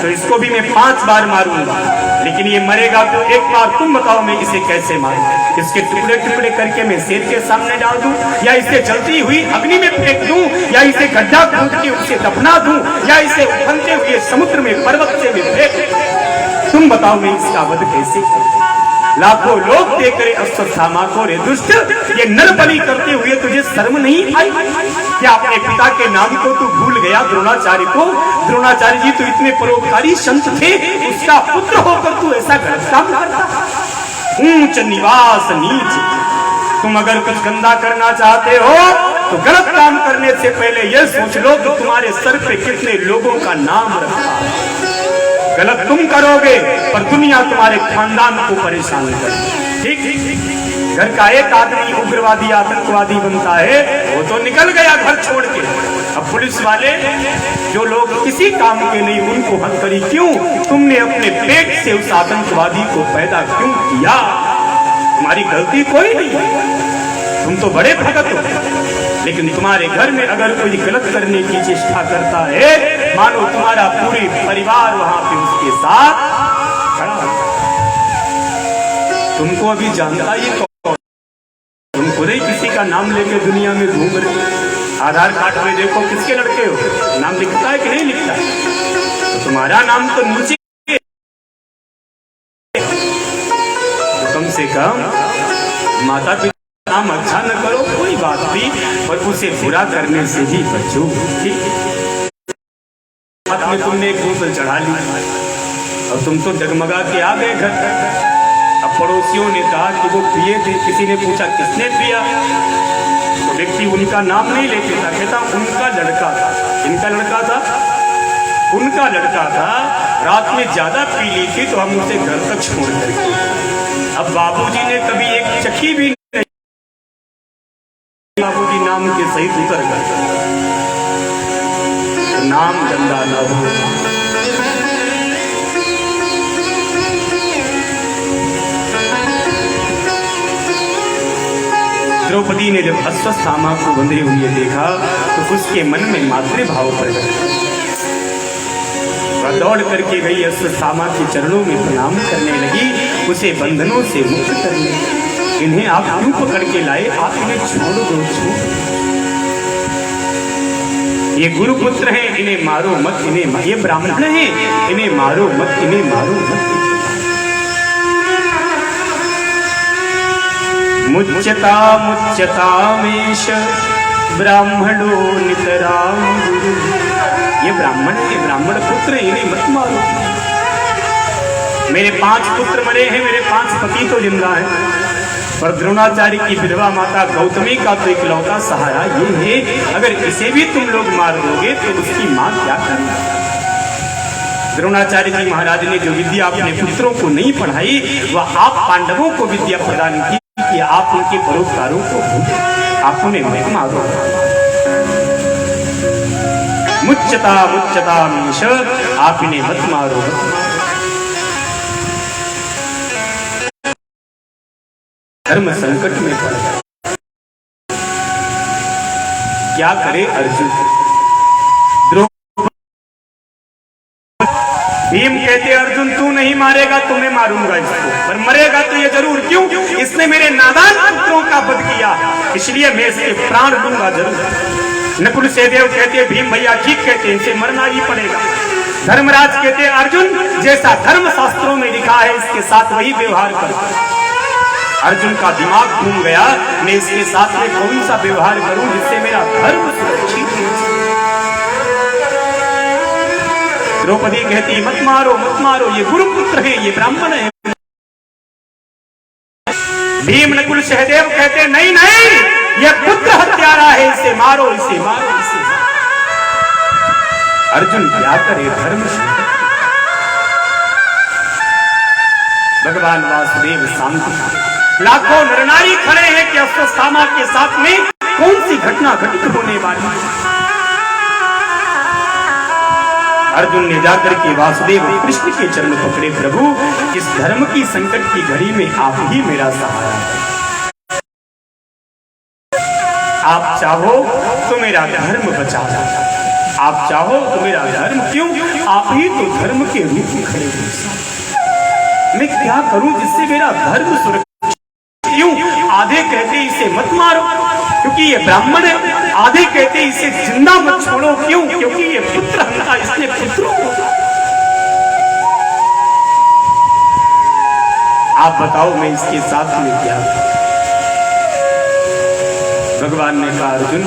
तो इसको भी मैं 5 बार मारूंगा, लेकिन ये मरेगा तो एक बार तुम बताओ मैं इसे कैसे मारूं? इसके टुकड़े टुकड़े करके मैं शेर के सामने डाल दूं, या इसे जलती हुई अग्नि में फेंक दूं, या इसे गड्ढा खोद के उसे दफना दूं, या इसे उफनते हुए समुद्र में पर्वत से मैं फेंक, तुम बताओ मैं इसका वध कैसे करूं? लाखों लोग देख रहे अश्वत्थामा को, रे दुष्ट, ये नरबलि करते हुए तुझे शर्म नहीं आई? क्या अपने पिता के नाम को तू भूल गया? द्रोणाचार्य को, द्रोणाचार्य जी तो इतने परोपकारी संत थे, उसका पुत्र होकर तू ऐसा गलत काम करता? ऊंच निवास नीच, तुम अगर कुछ गंदा करना चाहते हो तो गलत काम करने से पहले यह सोच लो कि तुम्हारे सर पे कितने लोगों का नाम रखा है। गलत तुम करोगे पर दुनिया तुम्हारे खानदान को परेशान करेगी। ठीक ठीक, घर का एक आदमी उग्रवादी आतंकवादी बनता है, वो तो निकल गया घर छोड़ के। अब पुलिस वाले जो लोग किसी काम के नहीं, उनको हथकड़ी क्यों? तुमने अपने पेट से उस आतंकवादी को पैदा क्यों किया? तुम्हारी गलती कोई नहीं, तुम तो बड़े भगत हो, लेकिन तुम्हारे घर में अगर कोई गलत करने की चेष्टा करता है, मानो तुम्हारा पूरी परिवार वहां पे उसके साथ खड़ा होता है। तुमको अभी जानता ही कौन? तुम खुद ही किसी का नाम लेके दुनिया में घूम रहे। आधार कार्ड में देखो किसके लड़के हो, नाम लिखता है कि नहीं लिखता है? तो तुम्हारा नाम तो नीचे, तो कम से कम माता पिता नाम अच्छा न करो कोई बात नहीं, पर उसे बुरा करने से ही बचो। ठीक, हाथ में तुमने एक बोतल चढ़ा ली और तुम तो डगमगा के आ गए घर। अब पड़ोसियों ने कहा कि वो पिए थे, किसी ने पूछा किसने पिया, तो व्यक्ति उनका नाम नहीं लेते था, कहता उनका लड़का था। इनका लड़का था, उनका लड़का था, रात में ज्यादा पी ली थी तो हम उसे घर तक छोड़ करके। अब बाबूजी ने कभी एक चखी भी बाबू जी नाम के सहित उतर गए, तो नाम गंदा न हो। द्रौपदी ने जब अश्वत्थामा को बंधे हुए देखा तो उसके मन में मातृभाव प्रकट हुआ। वह दौड़ करके गई, अश्वत्थामा के चरणों में प्रणाम करने लगी, उसे बंधनों से मुक्त करने। इन्हें आप क्यों पकड़ के लाए? आप इन्हें छोड़ दो, ये गुरुपुत्र हैं, इन्हें मारो मत, इन्हें, ये ब्राह्मण हैं, इन्हें मारो मत, इन्हें मारो मत। मुच्यता मुच्यतामेश ब्राह्मणो नितराम गुरु। ये ब्राह्मण के ब्राह्मण पुत्र, इन्हें मत मारो। मेरे 5 पुत्र मरे हैं, मेरे 5 पति तो जिंदा हैं, पर द्रोणाचार्य की विधवा माता गौतमी का तो इकलौता सहारा ये है, अगर इसे भी तुम लोग मार दोगे तो उसकी मां क्या करेगी? द्रोणाचार्य जी महाराज ने जो विद्या अपने पुत्रों को नहीं पढ़ाई, वह आप पांडवों को विद्या प्रदान की कि आप उनके परोपकारों को आप उन्हें मत मारो। मुच्यता मुच्यता मीश, आप इन्हें मत मारो। धर्म संकट में पड़ गया, क्या करे अर्जुन? भीम कहते अर्जुन तू नहीं मारेगा तो मैं मारूंगा इसको, पर मरेगा तो ये जरूर। क्यों? इसने मेरे नादान पुत्रों का वध किया, इसलिए मैं इसके प्राण दूंगा जरूर। नकुल सहदेव कहते भीम भैया ठीक कहते, इनसे मरना ही पड़ेगा। धर्मराज कहते अर्जुन जैसा धर्म शास्त्रों में लिखा है इसके साथ वही व्यवहार कर। अर्जुन का दिमाग घूम गया, मैं इसके साथ में कौन सा व्यवहार करूं जिससे मेरा धर्म सुरक्षित हो। द्रौपदी कहती मत मारो मत मारो, ये गुरुपुत्र है, ये ब्राह्मण है। भीम नकुल सहदेव कहते नहीं नहीं, ये पुत्र हत्यारा है, इसे मारो इसे मारो इसे मारो। अर्जुन क्या करे? धर्म भगवान वासुदेव शांति। लाखों नरनारी खड़े हैं कि अश्वत्थामा के साथ में कौन सी घटना घटित होने वाली है। अर्जुन ने जाकर के वासुदेव कृष्ण के चरण पकड़े, प्रभु इस धर्म की संकट की घड़ी में आप ही मेरा सहारा है। आप चाहो तो मेरा धर्म बचा लो, आप चाहो तो मेरा धर्म, क्यों? आप ही तो धर्म के रूप में खड़े हो। मैं क्या करूं जिससे मेरा धर्म सुरक्षित? क्यों? आधे कहते इसे मत मारो क्योंकि ये ब्राह्मण है, आधे कहते इसे जिंदा मत छोड़ो। क्यों? क्योंकि ये पुत्र हत्या, इसने पुत्रों को। आप बताओ मैं इसके साथ में क्या? भगवान ने कहा अर्जुन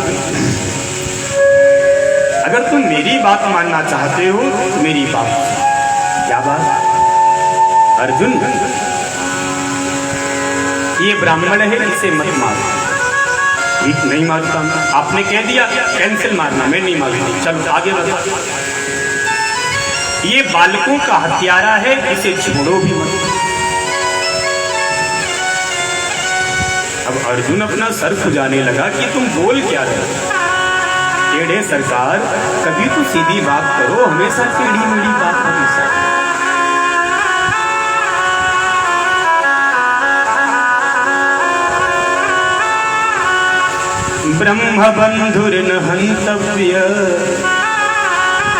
अगर तुम मेरी बात मानना चाहते हो तो मेरी बात। क्या बात? अर्जुन ये ब्राह्मण है, इसे मत मारो। ठीक नहीं मारता मैं, आपने कह दिया कैंसिल मारना, मैं नहीं मारूंगा, चलो आगे बढ़ो। ये बालकों का हत्यारा है, इसे छोड़ो भी मत। अब अर्जुन अपना सर खुजाने लगा कि तुम बोल क्या रहे हो? टेढ़े सरकार, कभी तो सीधी बात करो, हमेशा टेढ़ी मेढ़ी बात हमेशा। ब्रह्म बंधुर्न हंतव्य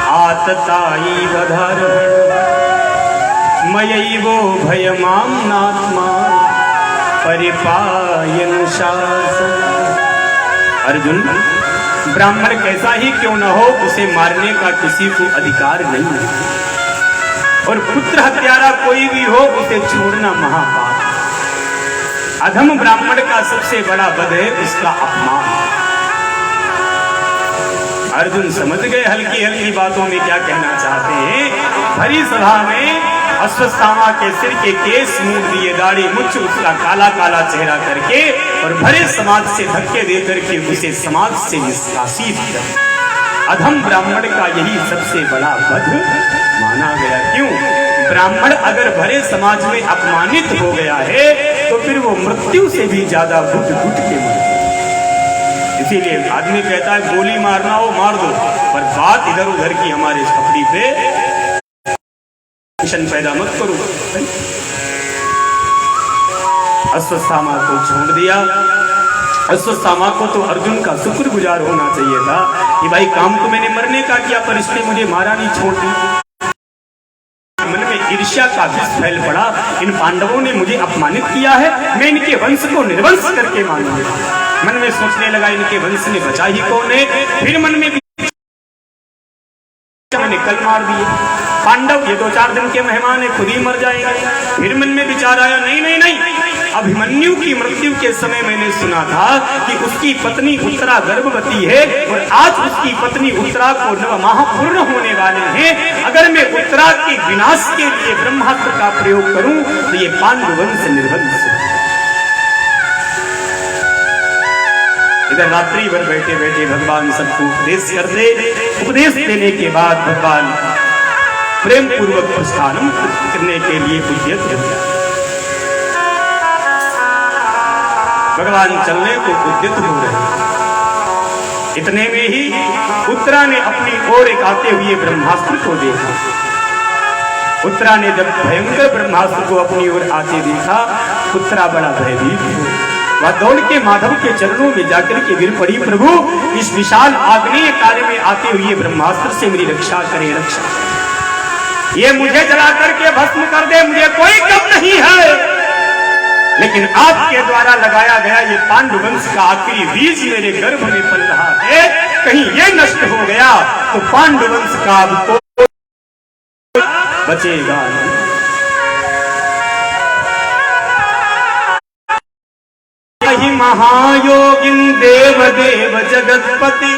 आतताई वधारण मयैवो भयमाम्नात्मा परिपायन शासन। अर्जुन ब्राह्मण कैसा ही क्यों न हो, उसे मारने का किसी को अधिकार नहीं है, और पुत्र हत्यारा कोई भी हो उसे छोड़ना महापाप। अधम ब्राह्मण का सबसे बड़ा वध है उसका अपमान। अर्जुन समझ गए हल्की हल्की बातों में क्या कहना चाहते हैं। भरी सभा में अश्वत्थामा के सिर के केस मूंद दिए, दाढ़ी मुछ उसका काला काला चेहरा करके, और भरे समाज से धक्के दे करके उसे समाज से निष्कासित कर। अधम ब्राह्मण का यही सबसे बड़ा वध माना गया। क्यों? ब्राह्मण अगर भरे समाज में अपमानित हो गया है तो फिर वो मृत्यु से भी ज्यादा घुट घुट के मरे। इसीलिए आदमी कहता है गोली मारना हो मार दो, पर बात इधर उधर की हमारे छपड़ी पे टेंशन पैदा मत करो। अश्वत्थामा को छोड़ दिया। अश्वत्थामा को तो अर्जुन का शुक्रगुजार होना चाहिए था कि भाई काम तो मैंने मरने का किया, पर इसने मुझे मारा नहीं, छोड़ दी। मन में ईर्ष्या का विष फैल पड़ा, इन पांडवों ने मुझे अपमानित किया है, मैं इनके वंश को निर्वंश करके मानूंगा। मन में सोचने लगा इनके वंश ने बचा ही कौन है। फिर मन में मैंने कल मार दिए पांडव, ये 2-4 दिन के मेहमान है, खुद ही मर जाएंगे। फिर मन में विचार आया नहीं नहीं नहीं, अभिमन्यु की मृत्यु के समय मैंने सुना था कि उसकी पत्नी उत्तरा गर्भवती है और आज उसकी पत्नी उत्तरा को 9 माह पूर्ण होने वाले हैं। अगर मैं उत्तरा के विनाश के लिए ब्रह्मास्त्र का प्रयोग करूं तो ये पांडु वंश निर्वंश। इधर रात्रि भर बैठे बैठे भगवान सबको उपदेश कर दे। उपदेश देने के बाद भगवान प्रेम पूर्वक प्रस्थान करने के लिए उद्यत हो गया। भगवान चलने को उद्यत हो रहे। इतने में ही उत्तरा ने अपनी ओर एक आते हुए ब्रह्मास्त्र को देखा। उत्तरा ने जब भयंकर ब्रह्मास्त्र को अपनी ओर आते देखा, उत्तरा बड़ा भयभीत हुआ। वह दौड़ के माधव के चरणों में जाकर के गिर पड़ी, प्रभु इस विशाल आग्नेय कार्य में आते हुए ब्रह्मास्त्र से मेरी रक्षा करे, रक्षा। ये मुझे जला करके भस्म कर दे, मुझे कोई कम नहीं है, लेकिन आपके द्वारा लगाया गया ये पांडुवंश का आखिरी बीज मेरे गर्भ में पल रहा है, कहीं ये नष्ट हो गया तो पांडुवंश का अब कोई बचेगा नहीं। महायोगिन देव देव जगत्पति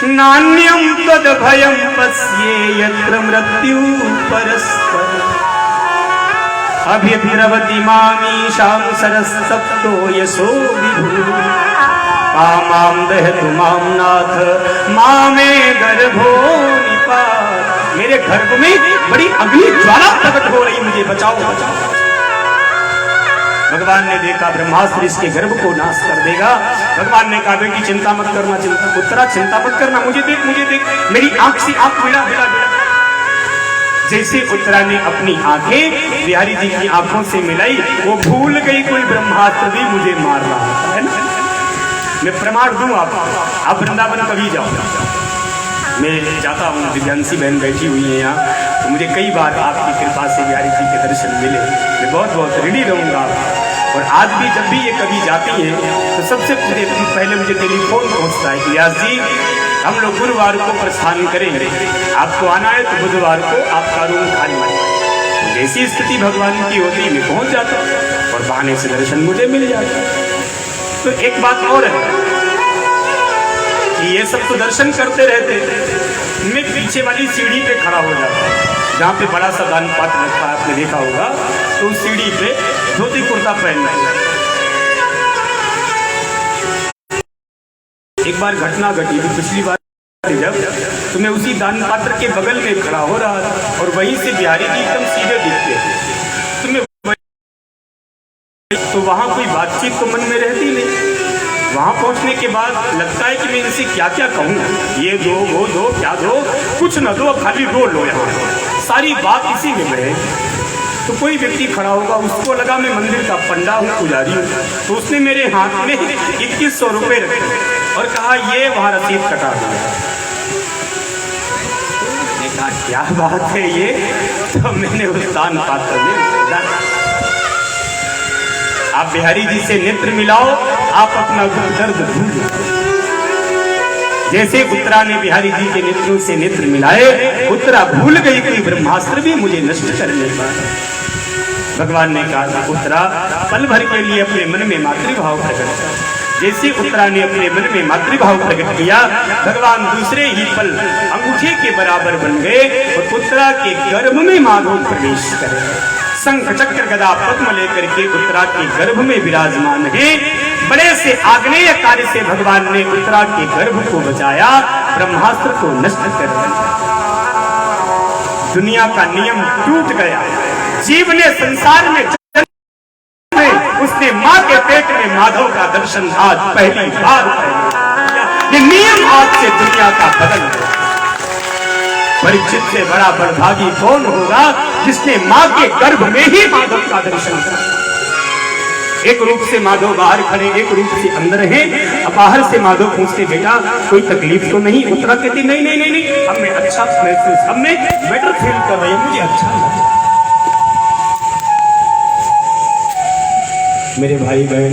नान्यम तद भयम पश्ये यत्र मृत्यु परस्पर अभिद्रवति मामीशां सरसप्तो यशो विभु कामां दहतु मां नाथ मामे गर्भो निपात। मेरे गर्भ में बड़ी अग्नि ज्वाला प्रकट हो रही, मुझे बचाओ बचाओ। भगवान ने देखा ब्रह्मास्त्र इसके गर्भ को नाश कर देगा। भगवान ने कहा बेटी चिंता मत करना, उत्तरा चिंता मत करना, मुझे देख मुझे देख। मेरी आंख से आंख मिला मिला मिला। जैसे उत्तरा ने अपनी आंखें बिहारी जी की आंखों से मिलाई, वो भूल गई कोई ब्रह्मास्त्र भी मुझे मार रहा है ना। मैं प्रमाण दूं आप वृंदावन कभी जाओ, मैं जाता हूँ, दिव्यांशी बहन बैठी हुई है यहाँ, तो मुझे कई बार आपकी कृपा से बिहारी जी के दर्शन मिले। मैं बहुत बहुत ऋणी रहूँगा। और आज भी जब भी ये कभी जाती है तो सबसे पहले मुझे टेलीफोन पहुँचता है कि व्यास जी हम लोग गुरुवार को प्रस्थान करेंगे, आपको आना है तो बुधवार को आपका रूम खाली है। जैसी स्थिति भगवान की होती मैं पहुँच जाता और बहाने से दर्शन मुझे मिल जाता। तो एक बात और है कि ये सब तो दर्शन करते रहते, मैं पीछे वाली सीढ़ी पे खड़ा हो जाता, जहाँ पे बड़ा सा दान पात्र रखा है, आपने देखा होगा, तो उस सीढ़ी पे धोती कुर्ता पहनना है। एक बार घटना घटी थी पिछली बार जब, तो मैं उसी दान पात्र के बगल में खड़ा हो रहा था और वहीं से बिहारी जी एकदम सीधे दिखते, तो मैं तो वहाँ कोई बातचीत तो मन में रहती नहीं। वहाँ पहुँचने के बाद लगता है कि मैं इनसे क्या क्या कहूँ, ये दो वो दो, क्या दो, कुछ न दो, खाली रो लो, यहाँ सारी बात इसी में रहे। तो कोई व्यक्ति खड़ा होगा, उसको लगा मैं मंदिर का पंडा हूँ, पुजारी हूँ, तो उसने मेरे हाथ में 2100 रुपये रखे और कहा ये वहाँ रसीद कटा दिया। मैंने कहा क्या बात है ये, तो मैंने उस दान पात्र में आप बिहारी जी से नेत्र मिलाओ, आप अपना दर्द भूलो। जैसे उत्तरा ने बिहारी जी के नेत्रों से नेत्र मिलाए, उत्तरा भूल गई कि ब्रह्मास्त्र भी मुझे नष्ट करने वाला। भगवान ने कहा उत्तरा पल भर के लिए अपने मन में मातृभाव प्रकट कर। जैसे उत्तरा ने अपने मन में मातृभाव प्रकट किया, भगवान दूसरे ही पल अंगूठे के बराबर बन गए और उत्तरा के गर्भ में माधव प्रवेश करे। शंख चक्र गदा पद्म लेकर के उत्तरा के गर्भ में विराजमान है। बड़े से आग्नेय कार्य से भगवान ने उत्तरा के गर्भ को बचाया, ब्रह्मास्त्र को नष्ट कर दिया। दुनिया का नियम टूट गया। जीव ने संसार में उसने माँ के पेट में माधव का दर्शन आज पहली बार किया। ये नियम आज से दुनिया का बदल गया। परीक्षित से बड़ा बड़भागी कौन होगा जिसने माँ के गर्भ में ही माधव का दर्शन किया। एक रूप से माधव बाहर खड़े, एक रूप से अंदर हैं। अब बाहर से माधव पूछते बेटा कोई तकलीफ तो नहीं? उत्तरा कहती नहीं नहीं नहीं नहीं, अब मैं अच्छा महसूस, अब मैं बेटर फील कर रही हूँ, मुझे अच्छा लगा। मेरे भाई बहन